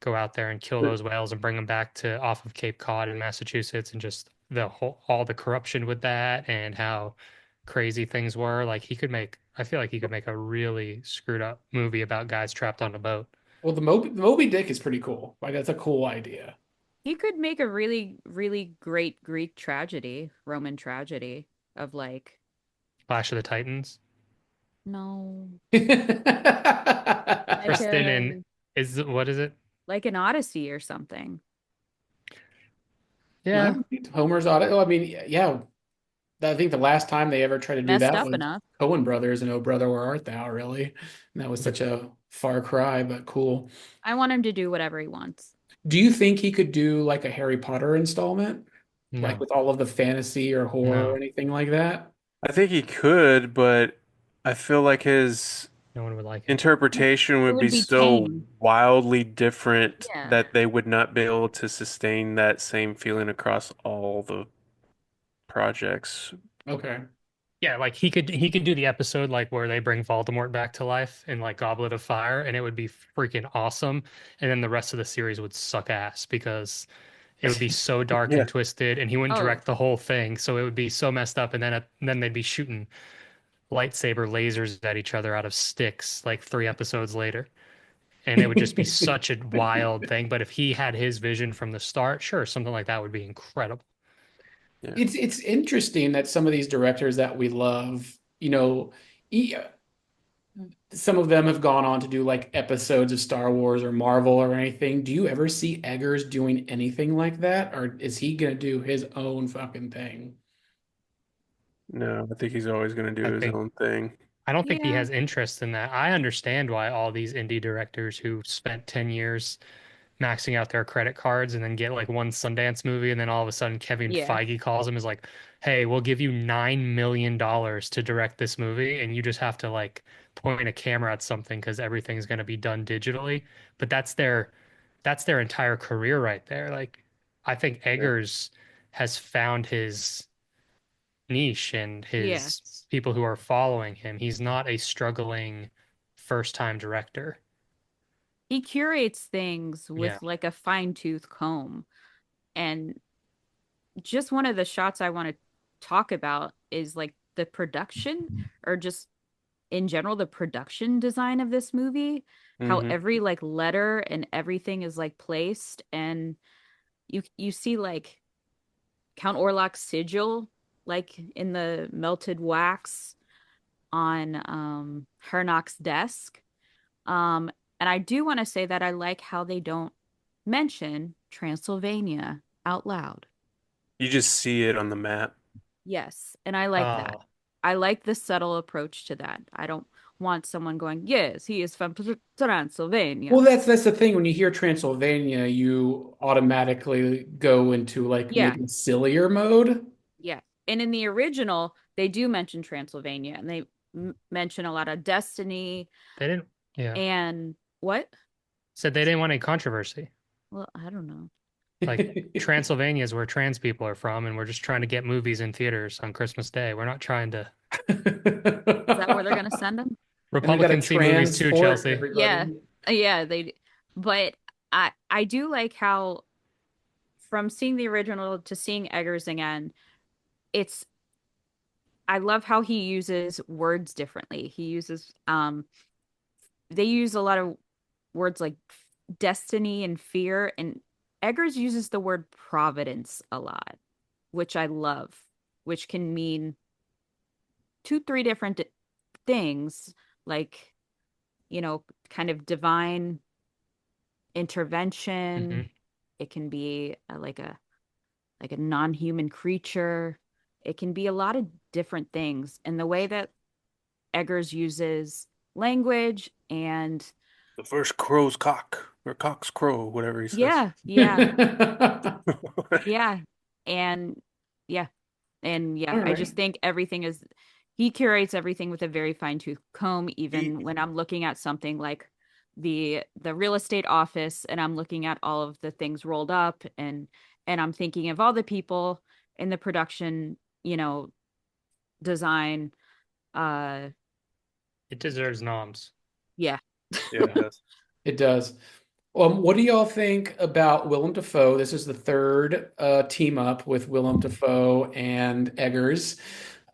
Speaker 2: go out there and kill those whales and bring them back to off of Cape Cod in Massachusetts and just the whole all the corruption with that and how crazy things were. Like I feel like he could make a really screwed up movie about guys trapped on a boat.
Speaker 1: Well, the Moby Dick is pretty cool. Like that's a cool idea.
Speaker 4: He could make a really, really great Greek tragedy, Roman tragedy of like,
Speaker 2: Clash of the Titans.
Speaker 4: no, like
Speaker 2: Preston
Speaker 4: a
Speaker 2: and is what is it?
Speaker 4: like an Odyssey or something.
Speaker 2: Yeah,
Speaker 1: Well, Homer's Odyssey. Well, I mean, yeah. I think the last time they ever tried to do
Speaker 4: Messed
Speaker 1: that
Speaker 4: up
Speaker 1: was
Speaker 4: enough.
Speaker 1: Coen Brothers and Oh Brother, Where Art Thou, really? And that was
Speaker 2: but
Speaker 1: such a far cry, but cool.
Speaker 4: I want him to do whatever he wants.
Speaker 1: Do you think he could do like a Harry Potter installment? Like
Speaker 2: no,
Speaker 1: with all of the fantasy or horror or
Speaker 2: no,
Speaker 1: anything like that?
Speaker 3: I think he could, but I feel like his
Speaker 2: no one would like it.
Speaker 3: interpretation
Speaker 4: It
Speaker 3: would be
Speaker 4: would be
Speaker 3: so
Speaker 4: tame.
Speaker 3: wildly different
Speaker 4: Yeah.
Speaker 3: that they would not be able to sustain that same feeling across all the projects.
Speaker 1: Okay.
Speaker 2: Yeah, like he could do the episode like where they bring Voldemort back to life in like Goblet of Fire, and it would be freaking awesome. And then the rest of the series would suck ass because it would be so dark
Speaker 3: Yeah.
Speaker 2: and twisted, and he wouldn't
Speaker 4: Oh,
Speaker 2: direct the whole thing, so it would be so messed up. And then they'd be shooting lightsaber lasers at each other out of sticks like 3 episodes later, and it would just be such a wild thing. But if he had his vision from the start, sure, something like that would be incredible.
Speaker 3: Yeah.
Speaker 1: It's interesting that some of these directors that we love, e- some of them have gone on to do like episodes of Star Wars or Marvel or anything. Do you ever see Eggers doing anything like that, or is he gonna do his own fucking thing?
Speaker 3: No, I think he's always going to
Speaker 2: I
Speaker 3: do his
Speaker 2: think
Speaker 3: own thing.
Speaker 2: I don't think he
Speaker 4: yeah.
Speaker 2: has interest in that. I understand why all these indie directors who spent 10 years maxing out their credit cards and then get like one Sundance movie, and then all of a sudden Kevin
Speaker 4: Yeah.
Speaker 2: Feige calls him is like, "Hey, we'll give you $9 million to direct this movie, and you just have to like point a camera at something because everything's going to be done digitally." But that's their entire career right there. Like, I think
Speaker 3: Yeah.
Speaker 2: Eggers has found his niche and
Speaker 4: Yeah.
Speaker 2: his people who are following him. He's not a struggling first time director.
Speaker 4: He curates things
Speaker 2: Yeah.
Speaker 4: with like a fine-tooth comb. And just one of the shots I want to talk about is like the production or just in general, the production design of this movie, how
Speaker 3: Hmm.
Speaker 4: every like letter and everything is like placed, and you see like Count Orlok's sigil like in the melted wax on Hernok's desk. Um and I do want to say that I like how they don't mention Transylvania out loud.
Speaker 3: You just see it on the map.
Speaker 4: Yes, and I like that.
Speaker 2: Oh,
Speaker 4: I like the subtle approach to that. I don't want someone going, "Yes, he is from Transylvania."
Speaker 1: Well, that's the thing. When you hear Transylvania, you automatically go into like
Speaker 4: Yeah,
Speaker 1: maybe sillier mode.
Speaker 4: yeah. And in the original, they do mention Transylvania, and they mention a lot of destiny
Speaker 2: they didn't. Yeah,
Speaker 4: and what?
Speaker 2: said they didn't want any controversy.
Speaker 4: Well, I don't know.
Speaker 2: Like Transylvania is where trans people are from, and we're just trying to get movies in theaters on Christmas Day. We're not trying to.
Speaker 4: Is that where they're gonna send them?
Speaker 1: And they got to
Speaker 2: Republicans see movies too,
Speaker 1: transport
Speaker 2: Chelsea.
Speaker 4: Yeah,
Speaker 1: everybody.
Speaker 4: yeah. They, but I do like how from seeing the original to seeing Eggers again, it's I love how he uses words differently. He uses they use a lot of words like destiny and fear, and Eggers uses the word providence a lot, which I love, which can mean two, three different things, like, kind of divine
Speaker 2: Hmm.
Speaker 4: intervention. It can be like a non-human creature. It can be a lot of different things. And the way that Eggers uses language and
Speaker 3: The first crow's cock, or cock's crow, whatever he says.
Speaker 4: yeah, yeah, yeah. And yeah, and
Speaker 1: All
Speaker 4: yeah, I
Speaker 1: right.
Speaker 4: just think everything is he curates everything with a very fine-tooth comb,
Speaker 3: He,
Speaker 4: even when I'm looking at something like the real estate office and I'm looking at all of the things rolled up, and I'm thinking of all the people in the production, design. Uh
Speaker 2: It deserves noms.
Speaker 4: yeah.
Speaker 3: yeah, it does.
Speaker 1: It does. What do y'all think about Willem Dafoe? This is the third team up with Willem Dafoe and Eggers.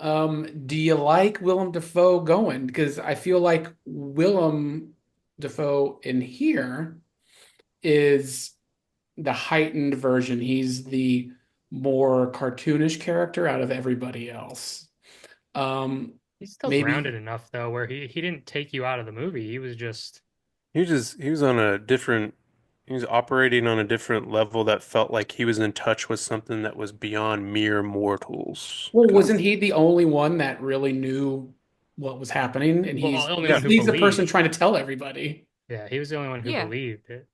Speaker 1: Do you like Willem Dafoe going? Because I feel like Willem Dafoe in here is the heightened version. He's the more cartoonish character out of everybody else. Um,
Speaker 2: He's still
Speaker 1: maybe
Speaker 2: grounded enough though, where he didn't take you out of the movie. He was just
Speaker 3: He was on a different he was operating on a different level that felt like he was in touch with something that was beyond mere mortals.
Speaker 1: well,
Speaker 3: Kind of.
Speaker 1: wasn't he the only one that really knew what was happening? And
Speaker 2: well,
Speaker 1: he's
Speaker 2: the only
Speaker 3: Yeah.
Speaker 2: one
Speaker 1: he's
Speaker 2: who
Speaker 1: he's the person
Speaker 2: believed.
Speaker 1: trying to tell everybody.
Speaker 2: Yeah, he was the only one who
Speaker 4: Yeah.
Speaker 2: believed it,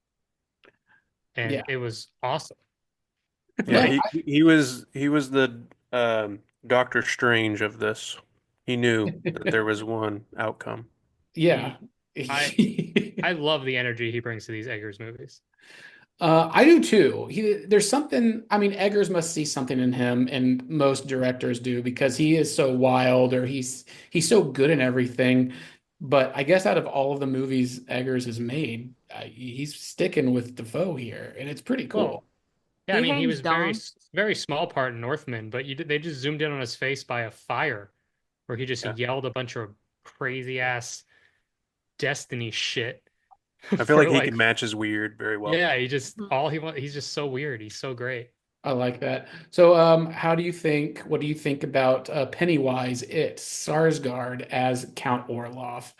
Speaker 2: and
Speaker 1: Yeah.
Speaker 2: it was awesome.
Speaker 3: Yeah,
Speaker 1: No,
Speaker 3: he was the Doctor Strange of this. He knew that there was one outcome.
Speaker 1: yeah.
Speaker 2: I I love the energy he brings to these Eggers movies.
Speaker 1: I do too. There's something, I mean, Eggers must see something in him, and most directors do because he is so wild or he's so good in everything. But I guess out of all of the movies Eggers has made, he's sticking with Defoe here, and it's pretty
Speaker 2: Well,
Speaker 1: cool.
Speaker 2: yeah, I
Speaker 4: He
Speaker 2: mean, he
Speaker 4: hangs
Speaker 2: was very
Speaker 4: Dom.
Speaker 2: very small part in Northman, but they just zoomed in on his face by a fire, where he just
Speaker 3: Yeah.
Speaker 2: yelled a bunch of crazy ass Destiny shit
Speaker 3: I feel
Speaker 2: for
Speaker 3: like he
Speaker 2: like,
Speaker 3: can match his weird very well.
Speaker 2: yeah, he's just so weird. He's so great.
Speaker 1: I like that. So, what do you think about Pennywise, Sarsgaard as Count Orloff?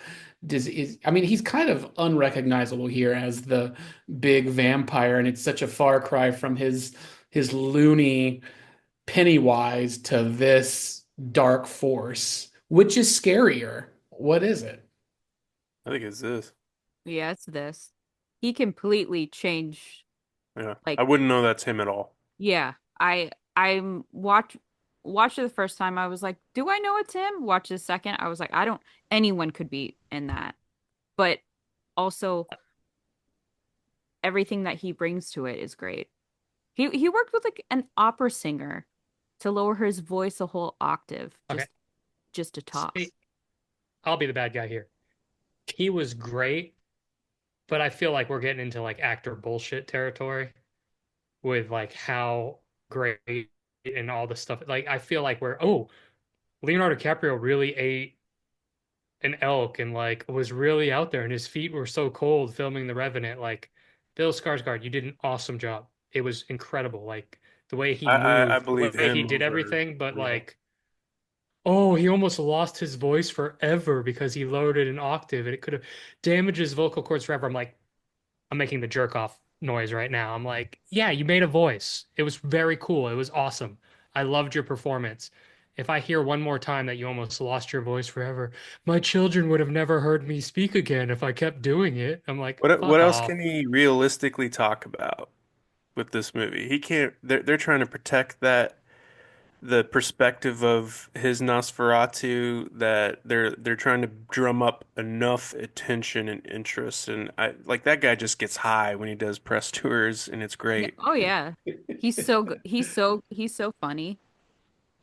Speaker 1: I mean, he's kind of unrecognizable here as the big vampire, and it's such a far cry from his loony Pennywise to this dark force. Which is scarier? What is it?
Speaker 3: I think it's this.
Speaker 4: Yeah, it's this. He completely changed.
Speaker 3: Yeah.
Speaker 4: Like,
Speaker 3: I wouldn't know that's him at all.
Speaker 4: yeah, I'm watched it the first time. I was like, do I know it's him? Watch the second. I was like, I don't. Anyone could be in that, but also everything that he brings to it is great. He worked with like an opera singer to lower his voice a whole octave,
Speaker 2: Okay,
Speaker 4: just to talk.
Speaker 2: I'll be the bad guy here. He was great, but I feel like we're getting into like actor bullshit territory with like how great and all the stuff. Like I feel like Leonardo DiCaprio really an elk and like was really out there and his feet were so cold filming The Revenant. Like Bill Skarsgård, you did an awesome job. It was incredible. Like the way he
Speaker 3: I
Speaker 2: moved, the
Speaker 3: believe
Speaker 2: way he
Speaker 3: him
Speaker 2: did
Speaker 3: over.
Speaker 2: everything, but
Speaker 3: Yeah.
Speaker 2: like, oh, he almost lost his voice forever because he lowered it an octave and it could have damaged his vocal cords forever. I'm like, I'm making the jerk off noise right now. I'm like, yeah, you made a voice. It was very cool. It was awesome. I loved your performance. If I hear one more time that you almost lost your voice forever, my children would have never heard me speak again if I kept doing it. I'm like,
Speaker 3: What
Speaker 2: fuck
Speaker 3: else
Speaker 2: off.
Speaker 3: can he realistically talk about with this movie? He can't. They're trying to protect that the perspective of his Nosferatu that they're trying to drum up enough attention and interest, and I like that guy just gets high when he does press tours, and it's
Speaker 4: Yeah.
Speaker 3: great.
Speaker 4: Oh yeah. He's so good. He's so funny.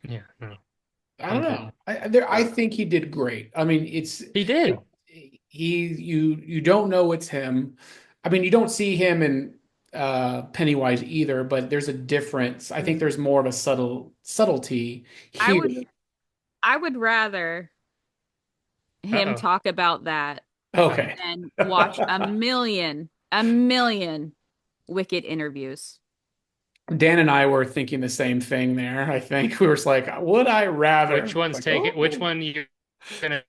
Speaker 2: Yeah, no,
Speaker 1: I don't know.
Speaker 2: completely.
Speaker 1: I think he did great. I mean,
Speaker 2: He did.
Speaker 1: you don't know it's him. I mean, you don't see him in Pennywise either, but there's a difference. I think there's more of a subtlety
Speaker 4: I
Speaker 1: here.
Speaker 4: would I would rather him
Speaker 2: Uh-oh.
Speaker 4: talk about that
Speaker 2: Uh-oh.
Speaker 1: Okay.
Speaker 4: than watch a million Wicked interviews.
Speaker 1: Dan and I were thinking the same thing there. I think we were just like, would I rather?
Speaker 2: Which one's
Speaker 1: Like,
Speaker 2: taking, which
Speaker 1: oh.
Speaker 2: one you gonna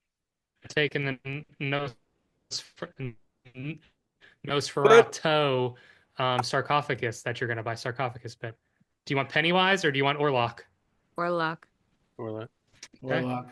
Speaker 2: take in the
Speaker 3: But
Speaker 2: Nosferatu sarcophagus that you're gonna buy sarcophagus bit? Do you want Pennywise or do you want Orlok?
Speaker 4: Orlok.
Speaker 3: Orla.
Speaker 2: Okay,
Speaker 1: Warlock.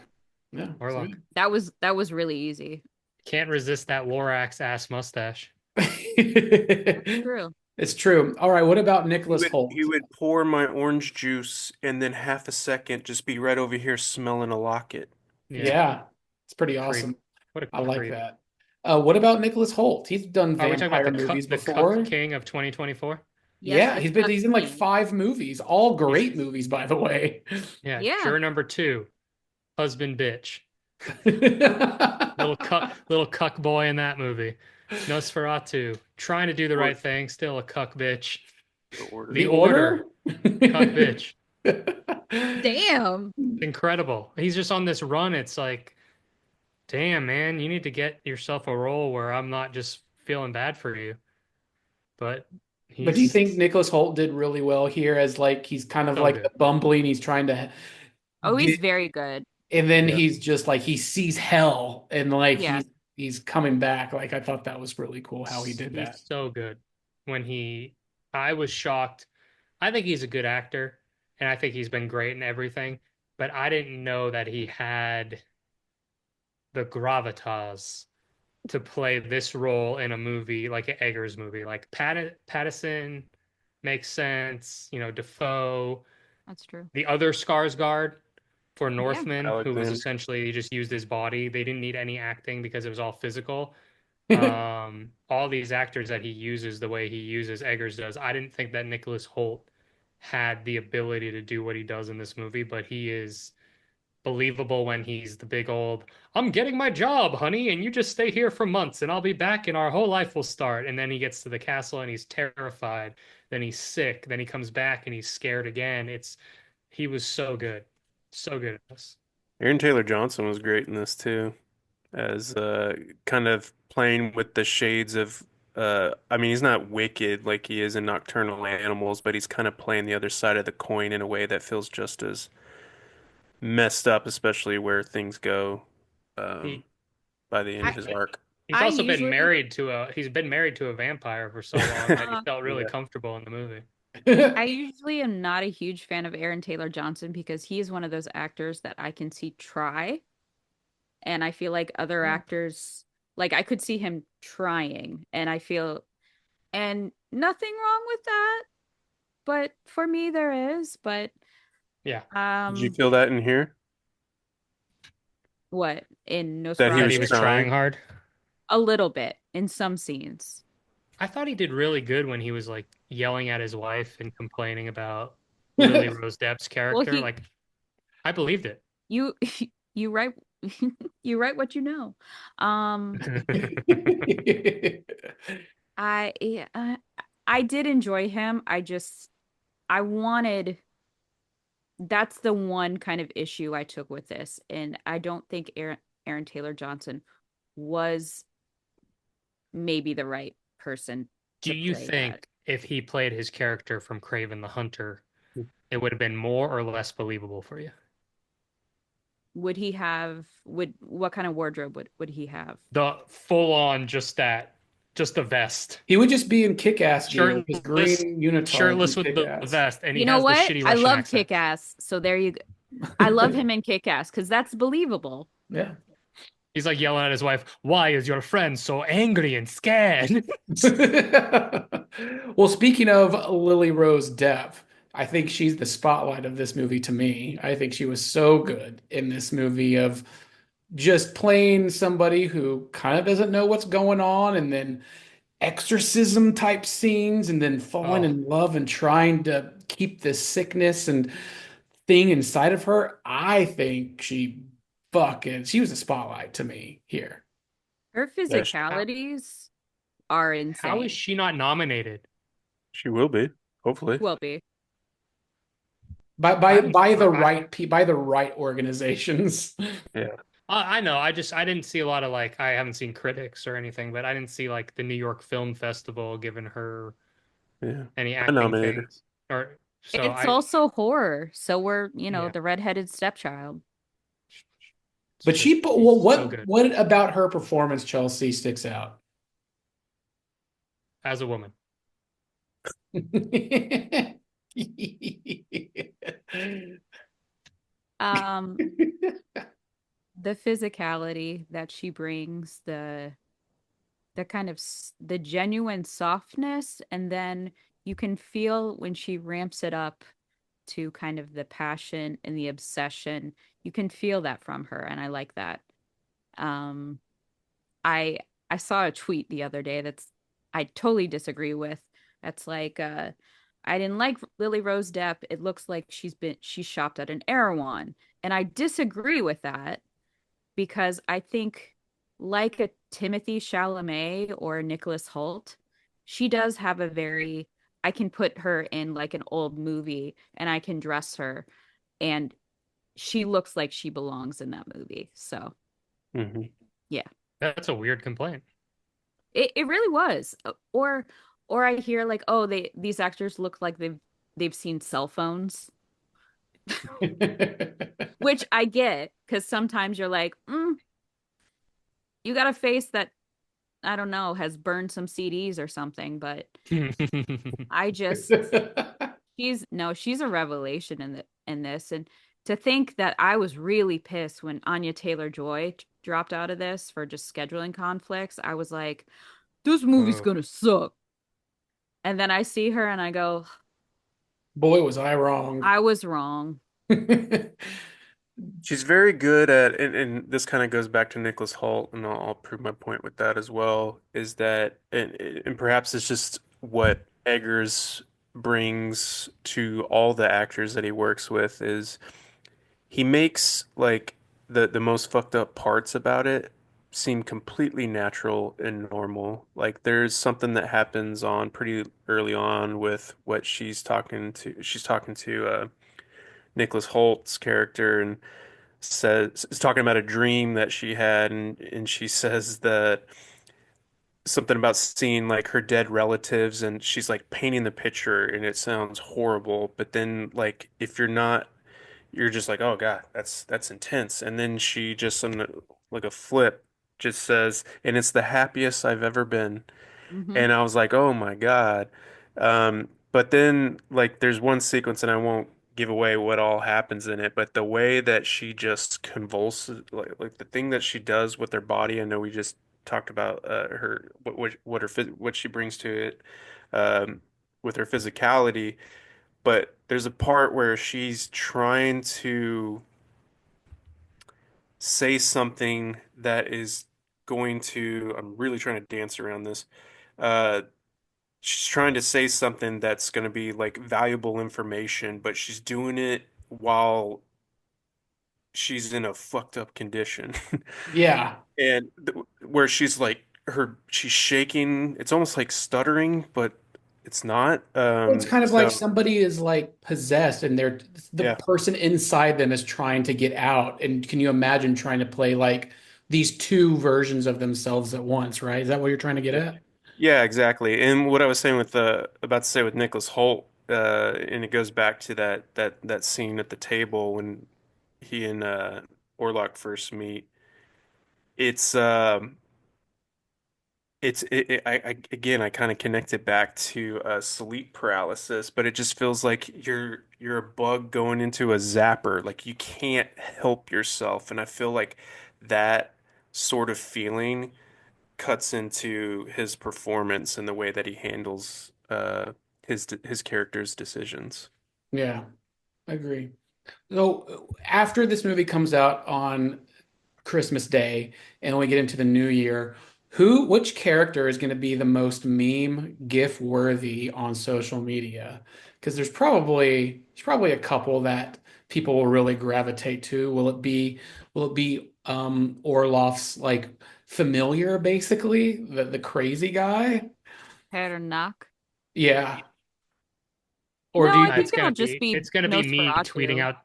Speaker 1: Yeah.
Speaker 2: Orlok.
Speaker 4: That was really easy.
Speaker 2: Can't resist that Lorax ass mustache.
Speaker 1: Sweet.
Speaker 4: True.
Speaker 1: It's true. All right. What about
Speaker 3: He
Speaker 1: Nicholas
Speaker 3: would he
Speaker 1: Holt?
Speaker 3: would pour my orange juice and then half a second just be right over here smelling a locket.
Speaker 2: Yeah,
Speaker 1: Yeah, it's pretty
Speaker 2: creep.
Speaker 1: awesome.
Speaker 2: What a
Speaker 1: I like
Speaker 2: creep.
Speaker 1: that. What about Nicholas Holt? He's done
Speaker 2: Are we talking about
Speaker 1: vampire movies
Speaker 2: the Cuck
Speaker 1: before.
Speaker 2: King of 2024?
Speaker 4: Yes,
Speaker 1: Yeah,
Speaker 4: the Cuck
Speaker 1: he's in like
Speaker 4: King.
Speaker 1: 5 movies, all
Speaker 2: He's
Speaker 1: great movies, by the way.
Speaker 2: yeah,
Speaker 4: Yeah.
Speaker 2: juror number two, husband bitch. Little cuck boy in that movie. Nosferatu, trying to do the
Speaker 3: Or
Speaker 2: right thing, still a cuck bitch.
Speaker 3: the order.
Speaker 2: The
Speaker 1: The
Speaker 2: Order,
Speaker 1: Order?
Speaker 2: cuck bitch.
Speaker 4: Damn.
Speaker 2: Incredible. He's just on this run. It's like, damn, man, you need to get yourself a role where I'm not just feeling bad for you. But
Speaker 1: But do you
Speaker 2: he's
Speaker 1: think Nicholas Holt did really well here as like he's kind of
Speaker 2: so
Speaker 1: like the
Speaker 2: good.
Speaker 1: bumbling, he's trying to
Speaker 4: Oh, he's
Speaker 1: get,
Speaker 4: very good.
Speaker 1: and then
Speaker 3: Yeah.
Speaker 1: he's just like he sees hell and like
Speaker 4: Yeah.
Speaker 1: he's coming back. Like I thought that was really cool how he did that.
Speaker 2: He's so good. When I was shocked. I think he's a good actor, and I think he's been great in everything. But I didn't know that he had the gravitas to play this role in a movie like an Eggers movie. Like Pattison makes sense. You know, Defoe,
Speaker 4: That's true.
Speaker 2: the other Skarsgård for
Speaker 4: Yeah.
Speaker 2: Northman, who was
Speaker 3: Alexander.
Speaker 2: essentially he just used his body. They didn't need any acting because it was all physical. All these actors that he uses the way he uses Eggers does. I didn't think that Nicholas Holt had the ability to do what he does in this movie, but he is believable when he's the big old, I'm getting my job, honey, and you just stay here for months and I'll be back and our whole life will start. And then he gets to the castle and he's terrified. Then he's sick. Then he comes back and he's scared again. He was so good. So good at this.
Speaker 3: Aaron Taylor Johnson was great in this too, as kind of playing with the shades of I mean he's not wicked like he is in Nocturnal Animals, but he's kind of playing the other side of the coin in a way that feels just as messed up, especially where things go um,
Speaker 2: He
Speaker 3: by the end of
Speaker 4: I
Speaker 3: his arc.
Speaker 2: he's
Speaker 4: I
Speaker 2: also been
Speaker 4: usually
Speaker 2: married to a vampire for so long that he
Speaker 4: uh,
Speaker 2: felt really
Speaker 3: Yeah.
Speaker 2: comfortable in the movie.
Speaker 4: I usually am not a huge fan of Aaron Taylor Johnson because he is one of those actors that I can see try, and I feel like other actors, like I could see him trying, and nothing wrong with that, but for me there is, but
Speaker 2: Yeah.
Speaker 3: Did you
Speaker 4: um
Speaker 3: feel that in here?
Speaker 4: what in
Speaker 3: That he
Speaker 2: That he
Speaker 3: was
Speaker 4: Nosferatu?
Speaker 2: was
Speaker 3: trying?
Speaker 2: trying hard.
Speaker 4: A little bit in some scenes.
Speaker 2: I thought he did really good when he was like yelling at his wife and complaining about Lily Rose Depp's
Speaker 4: Well,
Speaker 2: character. Like I believed it.
Speaker 4: you you write you write what you know. Um I yeah, I did enjoy him. I wanted that's the one kind of issue I took with this, and I don't think Aaron Taylor Johnson was maybe the right person
Speaker 2: Do
Speaker 4: to
Speaker 2: you
Speaker 4: play that.
Speaker 2: think if he played his character from Craven the Hunter, it would have been more or less believable for you?
Speaker 4: Would he have would what kind of wardrobe would he have?
Speaker 2: The full on just the vest.
Speaker 1: He would just be in kick-ass gear, his
Speaker 2: Shirtless,
Speaker 1: green unitard from
Speaker 2: shirtless with the
Speaker 1: Kick-Ass.
Speaker 2: vest, and he
Speaker 4: You know
Speaker 2: has the
Speaker 4: what?
Speaker 2: shitty
Speaker 4: I
Speaker 2: Russian
Speaker 4: love
Speaker 2: accent.
Speaker 4: Kick-Ass, so there you go. I love him in Kick-Ass because that's believable.
Speaker 1: Yeah.
Speaker 2: He's like yelling at his wife, "Why is your friend so angry and scared?"
Speaker 1: Well, speaking of Lily Rose Depp, I think she's the spotlight of this movie to me. I think she was so good in this movie of just playing somebody who kind of doesn't know what's going on and then exorcism type scenes and then falling
Speaker 2: Oh,
Speaker 1: in love and trying to keep this sickness and thing inside of her. I think she was a spotlight to me here.
Speaker 4: Her
Speaker 3: Yeah,
Speaker 2: how,
Speaker 4: physicalities are
Speaker 2: how is
Speaker 4: insane.
Speaker 2: she not nominated?
Speaker 3: she will be, hopefully.
Speaker 4: Will be.
Speaker 1: By the right organizations.
Speaker 3: Yeah.
Speaker 2: I know. I didn't see a lot of like I haven't seen critics or anything, but I didn't see like the New York Film Festival giving her
Speaker 3: Yeah.
Speaker 2: any
Speaker 3: I
Speaker 2: acting
Speaker 3: nominated her.
Speaker 2: things. Or so
Speaker 4: It's
Speaker 2: I
Speaker 4: also horror, so we're,
Speaker 2: yeah,
Speaker 4: the redheaded stepchild.
Speaker 2: it's
Speaker 1: But
Speaker 2: just
Speaker 1: well,
Speaker 2: she's so good
Speaker 1: what about her performance, Chelsea, sticks out?
Speaker 2: as a woman.
Speaker 4: Um, the physicality that she brings, the kind of the genuine softness, and then you can feel when she ramps it up to kind of the passion and the obsession. You can feel that from her, and I like that. Um, I I saw a tweet the other day that's I totally disagree with. That's like I didn't like Lily Rose Depp. It looks like she's shopped at an Erewhon. And I disagree with that because I think like a Timothy Chalamet or a Nicholas Hoult, she does have a very I can put her in like an old movie and I can dress her and she looks like she belongs in that movie. So,
Speaker 3: Hmm.
Speaker 4: yeah.
Speaker 2: That's a weird complaint.
Speaker 4: It really was. Or I hear like, oh, these actors look like they've seen cell phones, which I get because sometimes you're like, you got a face that I don't know has burned some CDs or something, but I just she's no, she's a revelation in this, and to think that I was really pissed when Anya Taylor-Joy dropped out of this for just scheduling conflicts. I was like, this movie's
Speaker 2: Oh,
Speaker 4: gonna suck. And then I see her and I go,
Speaker 1: Boy, was I wrong.
Speaker 4: I was wrong.
Speaker 3: She's very good at, and this kind of goes back to Nicholas Hoult, and I'll prove my point with that as well, is that, and perhaps it's just what Eggers brings to all the actors that he works with, is he makes like the most fucked up parts about it seem completely natural and normal. Like there's something that happens on pretty early on with what she's talking to Nicholas Holt's character and says is talking about a dream that she had and she says that something about seeing like her dead relatives and she's like painting the picture and it sounds horrible, but then like if you're not you're just like, oh God, that's intense. And then she just on like a flip just says, and it's the happiest I've ever been.
Speaker 4: Hmm.
Speaker 3: And I was like, oh my God. But then like there's one sequence and I won't give away what all happens in it, but the way that she just convulses like the thing that she does with her body, I know we just talked about her what she brings to it um with her physicality, but there's a part where she's trying to say something that is going to, I'm really trying to dance around this. Uh, she's trying to say something that's going to be like valuable information, but she's doing it while she's in a fucked up condition.
Speaker 1: Yeah.
Speaker 3: And where she's like she's shaking, it's almost like stuttering, but it's not.
Speaker 1: Well, it's kind of like
Speaker 3: So
Speaker 1: somebody is like possessed and the
Speaker 3: yeah.
Speaker 1: person inside them is trying to get out. And can you imagine trying to play like these two versions of themselves at once, right? Is that what you're trying to get at?
Speaker 3: Yeah, exactly. And what I was saying with about to say with Nicholas Holt, and it goes back to that scene at the table when he and Orlok first meet. It's again, I kind of connect it back to sleep paralysis, but it just feels like you're a bug going into a zapper. Like you can't help yourself, and I feel like that sort of feeling cuts into his performance and the way that he handles his character's decisions.
Speaker 1: Yeah, I agree. So after this movie comes out on Christmas Day and we get into the new year, which character is going to be the most meme GIF worthy on social media? Because there's probably a couple that people will really gravitate to. Will it be Orloff's like familiar, basically, the crazy guy?
Speaker 4: Head or knock.
Speaker 1: Yeah. Or
Speaker 4: No,
Speaker 1: do you
Speaker 4: I
Speaker 1: think
Speaker 4: think it'll just be
Speaker 2: it's gonna be me tweeting
Speaker 4: Nosferatu.
Speaker 2: out.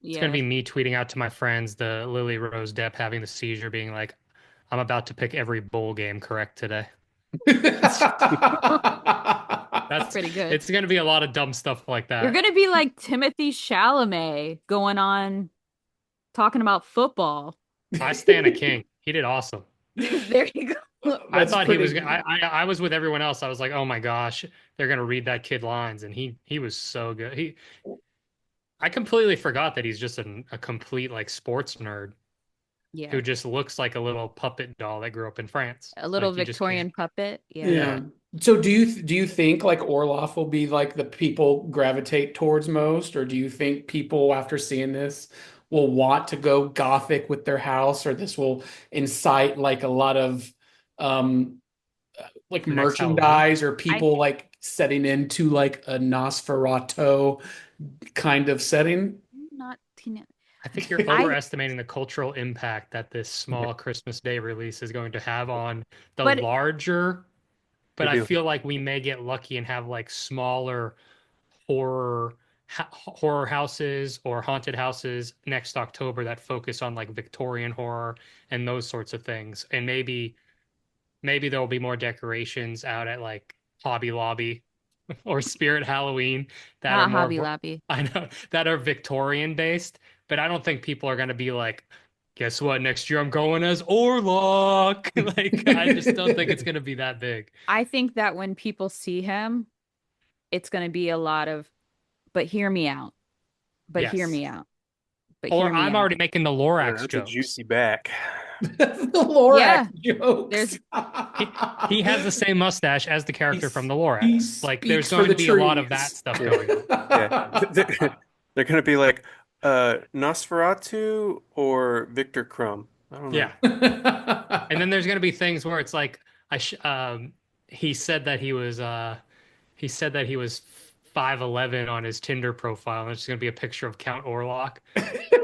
Speaker 2: It's gonna
Speaker 4: Yeah.
Speaker 2: be me tweeting out to my friends the Lily Rose Depp having the seizure, being like, "I'm about to pick every bowl game correct today."
Speaker 4: That's
Speaker 2: That's
Speaker 4: pretty good.
Speaker 2: it's gonna be a lot of dumb stuff like
Speaker 4: You're
Speaker 2: that.
Speaker 4: gonna be like Timothy Chalamet going on talking about football.
Speaker 2: I stand a king. He did awesome.
Speaker 4: There you go.
Speaker 2: I
Speaker 1: That's
Speaker 2: thought he was.
Speaker 1: pretty.
Speaker 2: I was with everyone else. I was like, oh my gosh, they're gonna read that kid lines, and he was so good. I completely forgot that he's just a complete like sports nerd
Speaker 4: Yeah.
Speaker 2: who just looks like a little puppet doll that grew up in France.
Speaker 4: A little
Speaker 2: Like you just can't.
Speaker 4: Victorian puppet. Yeah.
Speaker 1: Yeah. So do you think like Orloff will be like the people gravitate towards most, or do you think people after seeing this will want to go gothic with their house, or this will incite like a lot of um like
Speaker 2: The next Halloween.
Speaker 1: merchandise or
Speaker 4: I
Speaker 1: people like setting into like a Nosferatu kind of setting?
Speaker 4: not Tina.
Speaker 2: I think you're
Speaker 4: I
Speaker 2: overestimating the cultural impact that this small Christmas Day release is going to have on the
Speaker 4: but
Speaker 2: larger. But I
Speaker 3: Maybe
Speaker 2: feel like we may get lucky and have like smaller horror houses or haunted houses next October that focus on like Victorian horror and those sorts of things. And maybe there'll be more decorations out at like Hobby Lobby or Spirit Halloween that are
Speaker 4: not
Speaker 2: more
Speaker 4: Hobby Lobby.
Speaker 2: I know that are Victorian based, but I don't think people are going to be like, guess what? Next year I'm going as Orlok. Like, I just don't think it's going to be that big.
Speaker 4: I think that when people see him, it's gonna be a lot of, but hear me out. But hear
Speaker 2: Yes.
Speaker 4: me out. But
Speaker 2: Or
Speaker 4: hear me
Speaker 2: I'm
Speaker 4: out.
Speaker 2: already making the Lorax
Speaker 3: that's a
Speaker 2: jokes.
Speaker 3: juicy back.
Speaker 1: The Lorax jokes.
Speaker 4: There's
Speaker 2: He has the same mustache as the character from the
Speaker 1: He
Speaker 2: Lorax. Like, there's
Speaker 1: speaks for
Speaker 2: going
Speaker 1: the
Speaker 2: to be a lot of that
Speaker 1: trees.
Speaker 2: stuff
Speaker 3: Yeah.
Speaker 2: going on.
Speaker 3: Yeah. They're gonna be like Nosferatu or Victor Crumb. I don't know.
Speaker 2: Yeah. And then there's going to be things where it's like, he said that he said that he was 5'11" on his Tinder profile, and it's just going to be a picture of Count Orlok.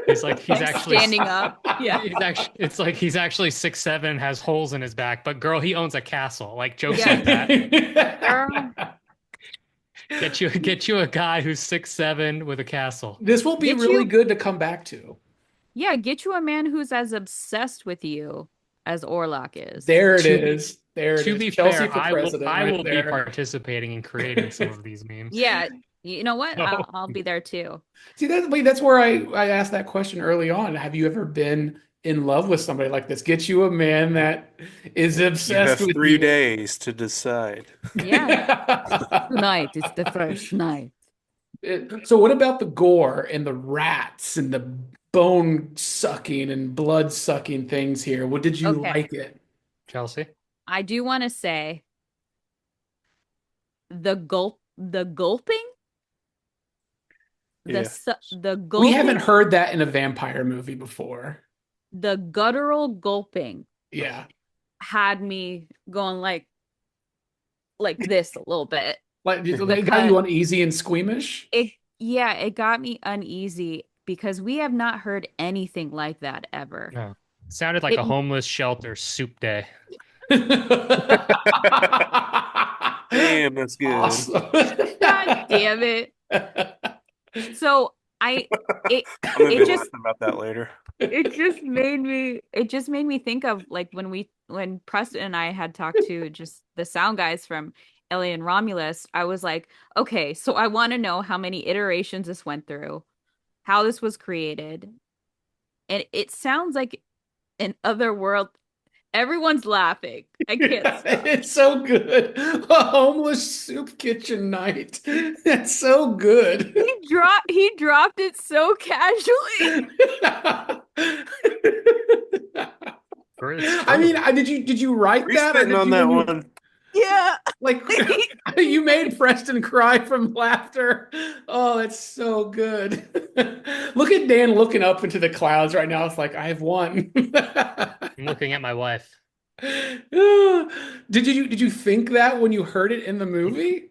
Speaker 2: He's like, he's
Speaker 4: like
Speaker 2: actually
Speaker 4: standing up. Yeah.
Speaker 2: it's like he's actually 6'7", has holes in his back, but girl, he owns a castle. Like jokes
Speaker 4: Yeah.
Speaker 2: like that.
Speaker 4: Girl,
Speaker 2: Get you a guy who's 6'7" with a castle.
Speaker 1: This will be
Speaker 4: Get
Speaker 1: really
Speaker 4: you-
Speaker 1: good to come back to.
Speaker 4: yeah, get you a man who's as obsessed with you as Orlok is.
Speaker 1: There it
Speaker 2: To be-
Speaker 1: is. There it
Speaker 2: To
Speaker 1: is.
Speaker 2: be
Speaker 1: Chelsea
Speaker 2: fair,
Speaker 1: for president
Speaker 2: I
Speaker 1: right
Speaker 2: will be
Speaker 1: there.
Speaker 2: participating in creating some of these memes.
Speaker 4: Yeah, you know what?
Speaker 2: No.
Speaker 4: I'll be there too.
Speaker 1: See, that's where I asked that question early on. Have you ever been in love with somebody like this? Get you a man that is
Speaker 3: You
Speaker 1: obsessed
Speaker 3: have
Speaker 1: with
Speaker 3: 3
Speaker 1: you.
Speaker 3: days to decide.
Speaker 4: Yeah. Tonight is the first night.
Speaker 1: So what about the gore and the rats and the bone sucking and blood sucking things here? What did you
Speaker 4: Okay.
Speaker 1: like it?
Speaker 2: Chelsea?
Speaker 4: I do want to say the gulping,
Speaker 3: Yeah.
Speaker 4: the
Speaker 1: We
Speaker 4: gulping,
Speaker 1: haven't heard that in a vampire movie before.
Speaker 4: the guttural gulping
Speaker 1: Yeah.
Speaker 4: had me going like this a little bit.
Speaker 1: Like it got you uneasy and squeamish?
Speaker 4: It got me uneasy because we have not heard anything like that ever.
Speaker 2: No. It sounded like
Speaker 4: It-
Speaker 2: a homeless shelter soup day.
Speaker 3: Damn, that's good.
Speaker 1: Awesome.
Speaker 4: God damn it. So
Speaker 3: I'm gonna
Speaker 4: it
Speaker 3: be
Speaker 4: just
Speaker 3: laughing about that later.
Speaker 4: It just made me think of like when Preston and I had talked to just the sound guys from Alien Romulus. I was like, okay, so I want to know how many iterations this went through, how this was created. And it sounds like an other world. Everyone's laughing. I can't
Speaker 1: Yeah,
Speaker 4: stop.
Speaker 1: it's so good. A homeless soup kitchen night. That's so good.
Speaker 4: He dropped it so casually.
Speaker 2: It's
Speaker 1: I mean,
Speaker 2: true.
Speaker 1: did you write that or
Speaker 3: Respitting
Speaker 1: did
Speaker 3: on that
Speaker 1: you
Speaker 3: one.
Speaker 4: Yeah.
Speaker 1: like you made Preston cry from laughter? Oh, it's so good. Look at Dan looking up into the clouds right now. It's like I have won.
Speaker 2: I'm looking at my wife.
Speaker 1: Did you think that when you heard it in the movie?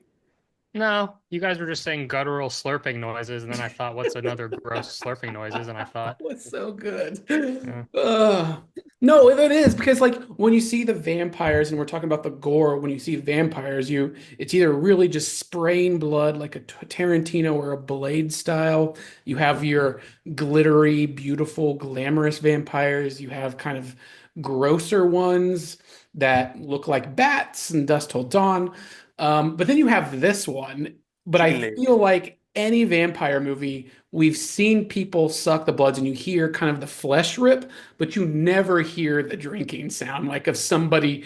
Speaker 2: No, you guys were just saying guttural slurping noises, and then I thought, what's another gross slurping noises? And I
Speaker 1: Oh,
Speaker 2: thought,
Speaker 1: it's so good.
Speaker 2: yeah.
Speaker 1: No, it is because like when you see the vampires and we're talking about the gore, when you see vampires, it's either really just spraying blood like a Tarantino or a Blade style. You have your glittery, beautiful, glamorous vampires. You have kind of grosser ones that look like bats and Dusk Till Dawn. But then you have this one. But I
Speaker 3: Teenage.
Speaker 1: feel like any vampire movie, we've seen people suck the bloods and you hear kind of the flesh rip, but you never hear the drinking sound like of somebody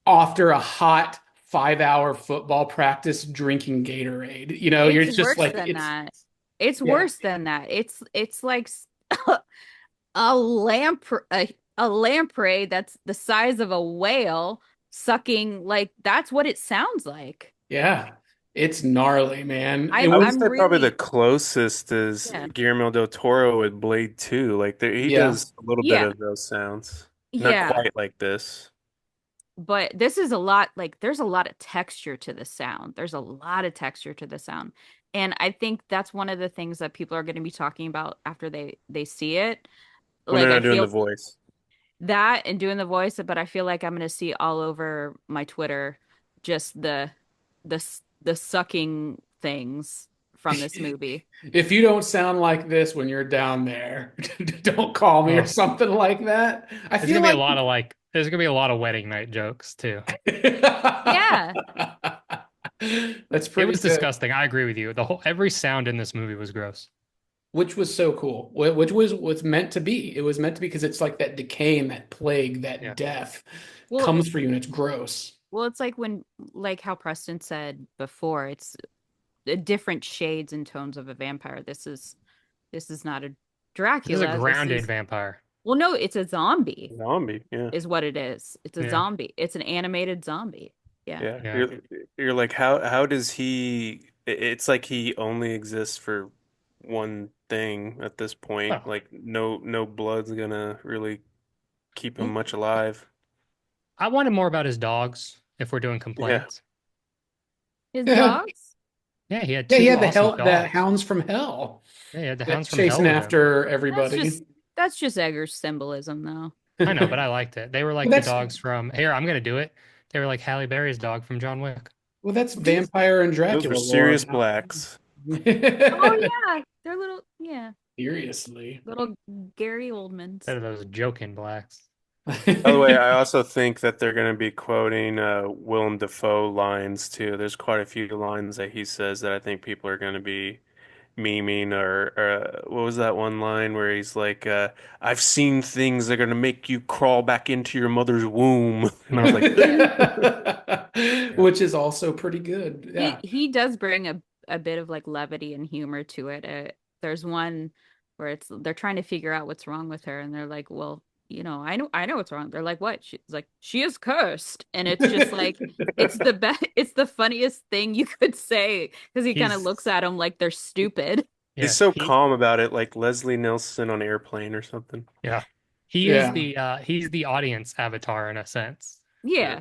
Speaker 1: after a hot 5 hour football practice drinking Gatorade. You're
Speaker 4: It's
Speaker 1: just
Speaker 4: worse
Speaker 1: like
Speaker 4: than that. It's
Speaker 1: yeah.
Speaker 4: worse than that. It's like a a lamprey that's the size of a whale sucking, like that's what it sounds like.
Speaker 1: Yeah. It's gnarly, man. It
Speaker 4: I'm
Speaker 3: I would
Speaker 1: was
Speaker 4: I'm
Speaker 3: say probably the
Speaker 4: really
Speaker 3: closest is
Speaker 4: yeah.
Speaker 3: Guillermo del Toro with Blade 2. Like he
Speaker 1: yeah.
Speaker 3: does a little bit
Speaker 4: Yeah.
Speaker 3: of those sounds. Not
Speaker 4: Yeah.
Speaker 3: quite like this.
Speaker 4: But this is a lot, like there's a lot of texture to the sound. There's a lot of texture to the sound. And I think that's one of the things that people are going to be talking about after they see it.
Speaker 3: When they're
Speaker 4: Like I
Speaker 3: not doing the
Speaker 4: feel
Speaker 3: voice.
Speaker 4: that and doing the voice, but I feel like I'm going to see all over my Twitter just the sucking things from this movie.
Speaker 1: If you don't sound like this when you're down there, don't call me or
Speaker 2: Oh,
Speaker 1: something like that. I
Speaker 2: there's
Speaker 1: feel
Speaker 2: gonna be a
Speaker 1: like
Speaker 2: lot of like, there's gonna be a lot of wedding night jokes too.
Speaker 4: Yeah.
Speaker 1: That's
Speaker 2: It
Speaker 1: pretty
Speaker 2: was
Speaker 1: good.
Speaker 2: disgusting. I agree with you. Every sound in this movie was gross.
Speaker 1: Which was so cool. Which was meant to be. It was meant to be because it's like that decay and that plague, that
Speaker 2: Yeah.
Speaker 1: death
Speaker 4: Well,
Speaker 1: comes for you and it's gross.
Speaker 4: well, it's like when, like how Preston said before, it's different shades and tones of a vampire. This is not a
Speaker 2: This is a
Speaker 4: Dracula. This
Speaker 2: grounded
Speaker 4: is
Speaker 2: vampire.
Speaker 4: well, no, it's a zombie,
Speaker 3: Zombie, yeah.
Speaker 4: is what it is. It's a
Speaker 2: Yeah.
Speaker 4: zombie. It's an animated zombie. Yeah.
Speaker 3: Yeah.
Speaker 2: Yeah.
Speaker 3: You're like how does he it's like he only exists for one thing at this point.
Speaker 2: Well,
Speaker 3: Like no blood's gonna really keep him
Speaker 2: he,
Speaker 3: much alive.
Speaker 2: I wanted more about his dogs if we're doing
Speaker 3: Yeah.
Speaker 2: complaints.
Speaker 4: His
Speaker 1: Yeah,
Speaker 4: dogs?
Speaker 2: Yeah, he had
Speaker 1: he
Speaker 2: two
Speaker 1: had
Speaker 2: awesome
Speaker 1: the
Speaker 2: dogs.
Speaker 1: hounds from hell
Speaker 2: Yeah, he had the
Speaker 1: that's
Speaker 2: hounds from hell
Speaker 1: chasing
Speaker 2: with him.
Speaker 1: after
Speaker 4: That's
Speaker 1: everybody.
Speaker 4: just that's just Egger's symbolism, though.
Speaker 2: I know, but I liked it. They were
Speaker 1: Well,
Speaker 2: like the
Speaker 1: that's
Speaker 2: dogs from here, I'm gonna do it. They were like Halle Berry's dog from John Wick.
Speaker 1: well, that's
Speaker 4: These
Speaker 1: vampire and
Speaker 3: Those were
Speaker 1: Dracula lore.
Speaker 3: serious blacks.
Speaker 4: Oh yeah, they're little yeah,
Speaker 1: Seriously.
Speaker 4: little Gary Oldmans.
Speaker 2: Instead of those joking blacks.
Speaker 3: By the way, I also think that they're going to be quoting Willem Dafoe lines too. There's quite a few lines that he says that I think people are going to be memeing or what was that one line where he's like, "I've seen things that are going to make you crawl back into your mother's womb," and I was like,
Speaker 2: Yeah.
Speaker 1: Which is also pretty good.
Speaker 4: He
Speaker 1: Yeah.
Speaker 4: he does bring a bit of like levity and humor to it. There's one where they're trying to figure out what's wrong with her, and they're like, "Well, I know what's wrong." They're like, "What?" She's like, "She is cursed," and it's just like it's the best, it's the funniest thing you could say because he kind of
Speaker 2: He's
Speaker 4: looks at them like they're stupid.
Speaker 3: he's
Speaker 2: yeah,
Speaker 3: so calm about it, like Leslie Nielsen on Airplane or something.
Speaker 2: yeah. He is
Speaker 1: Yeah.
Speaker 2: the audience avatar in a sense.
Speaker 3: Yeah.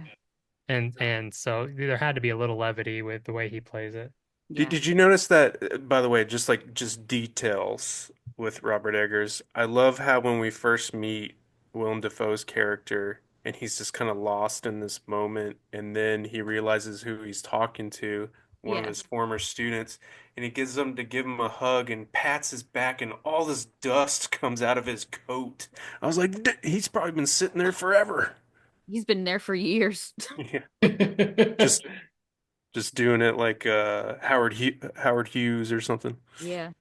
Speaker 4: Yeah,
Speaker 2: And so there had to be a little levity with the way he plays it.
Speaker 4: yeah.
Speaker 3: Did you notice that, by the way, just details with Robert Eggers? I love how when we first meet Willem Dafoe's character and he's just kind of lost in this moment and then he realizes who he's talking to. one of
Speaker 4: Yeah.
Speaker 3: his former students, and he gives him to give him a hug and pats his back, and all this dust comes out of his coat. I was like, He's probably been sitting there forever."
Speaker 4: He's been there for years.
Speaker 3: Yeah, just just doing it like Howard Hughes or something,
Speaker 4: Yeah.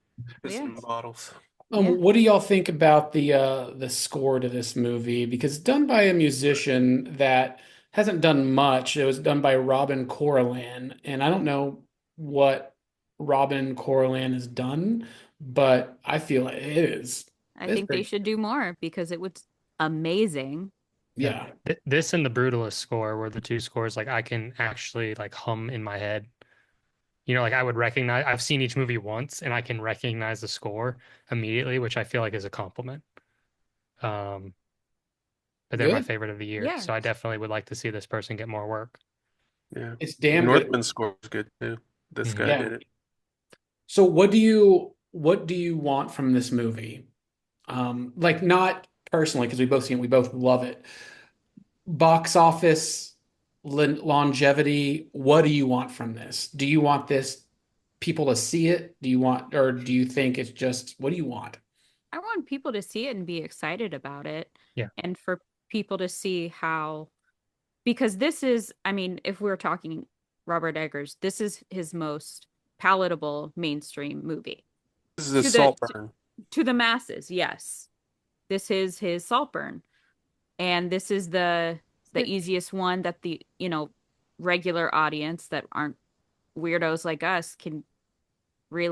Speaker 4: Yeah.
Speaker 3: pissing bottles.
Speaker 4: Yeah.
Speaker 1: What do y'all think about the score to this movie? Because it's done by a musician that hasn't done much. It was done by Robin Corlin, and I don't know what Robin Corlin has done, but I feel
Speaker 4: I
Speaker 1: it's
Speaker 4: think they
Speaker 1: pretty
Speaker 4: should do more because it was amazing.
Speaker 2: Yeah.
Speaker 1: yeah.
Speaker 2: This and the Brutalist score were the two scores like I can actually like hum in my head. You know, like I would recognize, I've seen each movie once and I can recognize the score immediately, which I feel like is a compliment. Um, but they're my
Speaker 1: Good.
Speaker 2: favorite of the year.
Speaker 4: Yeah.
Speaker 2: So I definitely would like to see this person get more work.
Speaker 3: Yeah,
Speaker 1: It's
Speaker 3: the
Speaker 1: damn good.
Speaker 3: Northman score was good too. This
Speaker 2: Mhm.
Speaker 3: guy
Speaker 1: Yeah.
Speaker 3: did it.
Speaker 1: So what do you want from this movie? Like not personally, because we both seen it, we both love it. Box office longevity, what do you want from this? Do you want this people to see it? Do you want, or do you think it's just, what do you want?
Speaker 4: I want people to see it and be excited about it,
Speaker 2: Yeah.
Speaker 4: and for people to see how, because this is, I mean, if we're talking Robert Eggers, this is his most palatable mainstream movie
Speaker 3: This is a
Speaker 4: to the
Speaker 3: Saltburn.
Speaker 4: to the masses. Yes. This is his Saltburn. And this is the easiest one that the, regular audience that aren't weirdos like us can
Speaker 2: Do you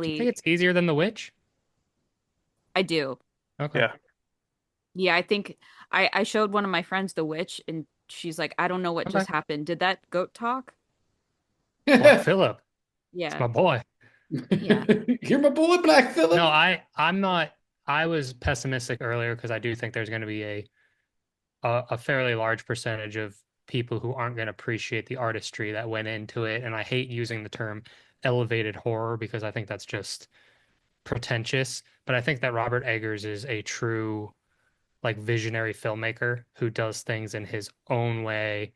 Speaker 2: think
Speaker 4: really.
Speaker 2: it's easier than The Witch?
Speaker 4: I do.
Speaker 2: Okay.
Speaker 3: Yeah,
Speaker 4: Yeah, I think I showed one of my friends The Witch, and she's like, I don't know what
Speaker 2: Okay.
Speaker 4: just happened. Did that goat talk?
Speaker 2: Black Phillip. It's
Speaker 4: Yeah.
Speaker 2: my boy.
Speaker 4: Yeah.
Speaker 1: You're my boy, Black
Speaker 2: No,
Speaker 1: Phillip.
Speaker 2: I'm not. I was pessimistic earlier because I do think there's going to be a fairly large percentage of people who aren't going to appreciate the artistry that went into it. And I hate using the term elevated horror because I think that's just pretentious. But I think that Robert Eggers is a true like visionary filmmaker who does things in his own way,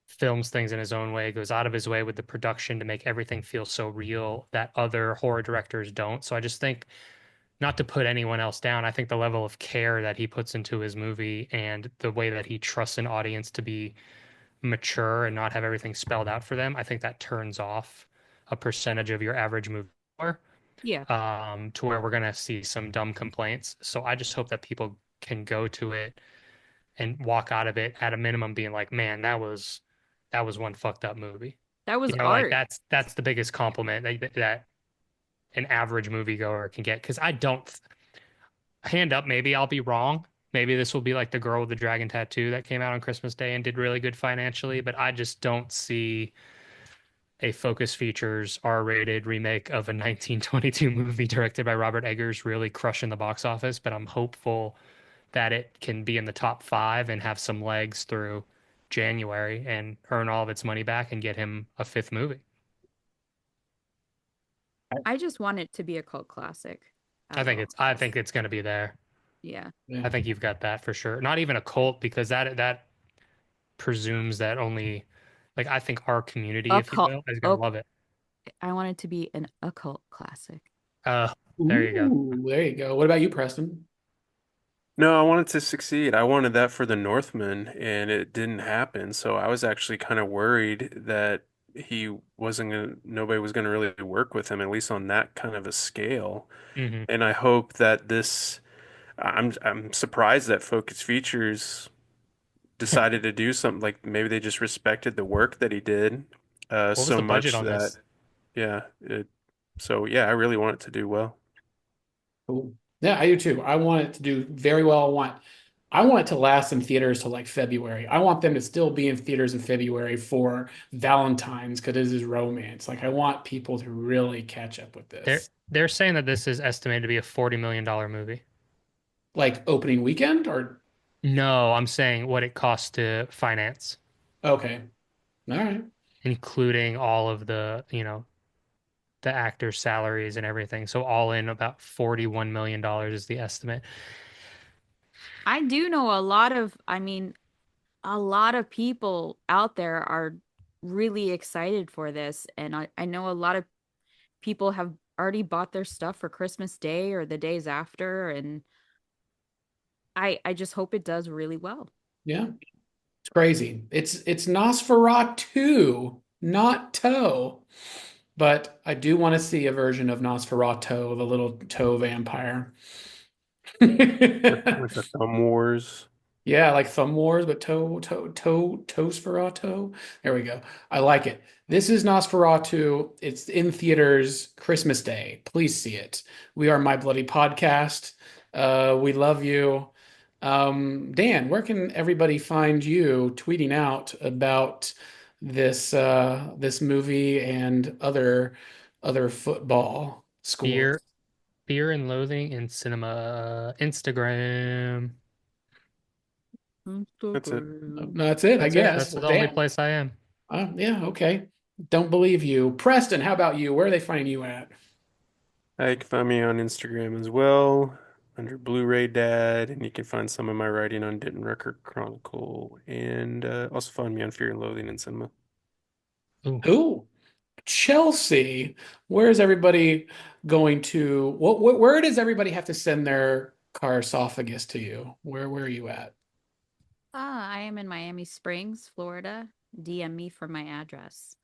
Speaker 2: films things in his own way, goes out of his way with the production to make everything feel so real that other horror directors don't. So I just think, not to put anyone else down, I think the level of care that he puts into his movie and the way that he trusts an audience to be mature and not have everything spelled out for them, I think that turns off a percentage of your average movie
Speaker 4: Yeah.
Speaker 2: to where we're gonna see some dumb complaints. So I just hope that people can go to it and walk out of it at a minimum being like, man, that was one fucked up movie.
Speaker 4: That was
Speaker 2: You know, like
Speaker 4: art.
Speaker 2: that's the biggest compliment that an average moviegoer can get. Because I don't, hand up, maybe I'll be wrong. Maybe this will be like the girl with the dragon tattoo that came out on Christmas Day and did really good financially, but I just don't see a Focus Features R-rated remake of a 1922 movie directed by Robert Eggers really crushing the box office. But I'm hopeful that it can be in the top five and have some legs through January and earn all of its money back and get him a fifth movie.
Speaker 4: I just want it to be a cult classic
Speaker 2: I
Speaker 4: at
Speaker 2: think
Speaker 4: all
Speaker 2: it's I
Speaker 4: costs.
Speaker 2: think it's going to be there.
Speaker 4: Yeah.
Speaker 1: Yeah.
Speaker 2: I think you've got that for sure. Not even a cult because that presumes that only like I think our community,
Speaker 4: A
Speaker 2: if you
Speaker 4: cult.
Speaker 2: will, is going
Speaker 4: Oh,
Speaker 2: to love it.
Speaker 4: I want it to be an occult classic.
Speaker 2: Uh, there you go.
Speaker 1: Ooh, there you go. What about you, Preston?
Speaker 3: no, I wanted to succeed. I wanted that for the Northman, and it didn't happen. So I was actually kind of worried that nobody was gonna really work with him, at least on that kind of a scale.
Speaker 2: Hmm.
Speaker 3: And I hope that I'm surprised that Focus Features decided to do something like maybe they just respected the work that he did
Speaker 2: What was
Speaker 3: so
Speaker 2: the budget
Speaker 3: much
Speaker 2: on
Speaker 3: that
Speaker 2: this?
Speaker 3: yeah, I really want it to do well.
Speaker 1: Cool. Yeah, I do too. I want it to do very well. I want it to last in theaters till like February. I want them to still be in theaters in February for Valentine's because this is romance. Like I want people to really catch up with
Speaker 2: They're
Speaker 1: this.
Speaker 2: they're saying that this is estimated to be a $40 million movie.
Speaker 1: Like opening weekend or
Speaker 2: No, I'm saying what it costs to finance,
Speaker 1: okay. All right.
Speaker 2: including all of the actors' salaries and everything. So all in about $41 million is the estimate.
Speaker 4: I do know a lot of, I mean, a lot of people out there are really excited for this. And I know a lot of people have already bought their stuff for Christmas Day or the days after. And I just hope it does really well.
Speaker 1: Yeah, it's crazy. It's Nosferatu, not Toe. But I do want to see a version of Nosferatu, the little toe vampire.
Speaker 3: With the Thumb Wars.
Speaker 1: Yeah, like Thumb Wars, but Toesferatu. There we go. I like it. This is Nosferatu. It's in theaters Christmas Day. Please see it. We are My Bloody Podcast. We love you. Dan, where can everybody find you tweeting out about this movie and other football scores?
Speaker 2: Fear and Loathing in Cinema, Instagram.
Speaker 3: That's it.
Speaker 1: No, that's it, I
Speaker 2: That's it.
Speaker 1: guess.
Speaker 2: That's
Speaker 1: Well,
Speaker 2: the only
Speaker 1: Dan.
Speaker 2: place I am.
Speaker 1: Yeah, okay. Don't believe you. Preston, how about you? Where are they finding you at?
Speaker 3: You can find me on Instagram as well, under Blu-ray Dad, and you can find some of my writing on Denton Record-Chronicle, and also find me on Fear and Loathing in Cinema.
Speaker 2: Ooh.
Speaker 1: Ooh, Chelsea. Where is everybody going to? Where does everybody have to send their esophagus to you? Where are you at?
Speaker 4: I am in Miami Springs, Florida. DM me for my address.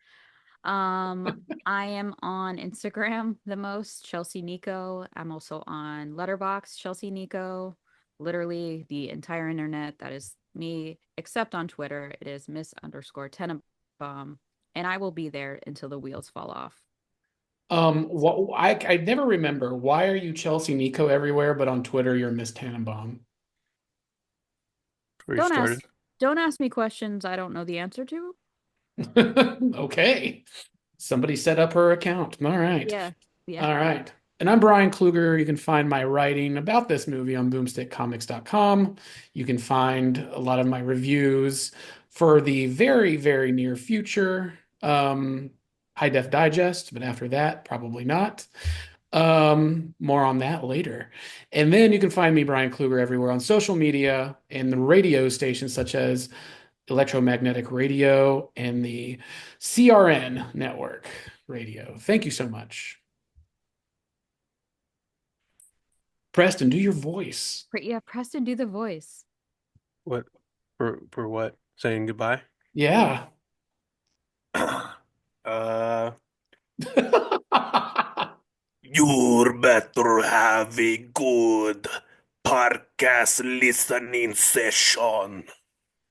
Speaker 4: I am on Instagram the most, Chelsea Nico. I'm also on Letterboxd, Chelsea Nico. Literally the entire internet. That is me, except on Twitter. It is Miss_Tenenbaum, and I will be there until the wheels fall off.
Speaker 1: I never remember. Why are you Chelsea Nico everywhere, but on Twitter you're Miss Tannenbaum?
Speaker 3: Where you
Speaker 4: Don't
Speaker 3: started?
Speaker 4: ask, don't ask me questions I don't know the answer to.
Speaker 1: Okay. Somebody set up her account. All right.
Speaker 4: Yeah, yeah.
Speaker 1: All right. And I'm Bryan Kluger. You can find my writing about this movie on boomstickcomics.com. You can find a lot of my reviews for the very, very near future. High Def Digest, but after that, probably not. More on that later. And then you can find me, Bryan Kluger, everywhere on social media and the radio stations such as Electromagnetic Radio and the CRN Network Radio. Thank you so much. Preston, do your voice.
Speaker 4: Yeah, Preston, do the voice.
Speaker 3: What? For what? Saying goodbye?
Speaker 1: Yeah.
Speaker 3: Uh,
Speaker 1: All
Speaker 3: you're better have a good podcast listening session.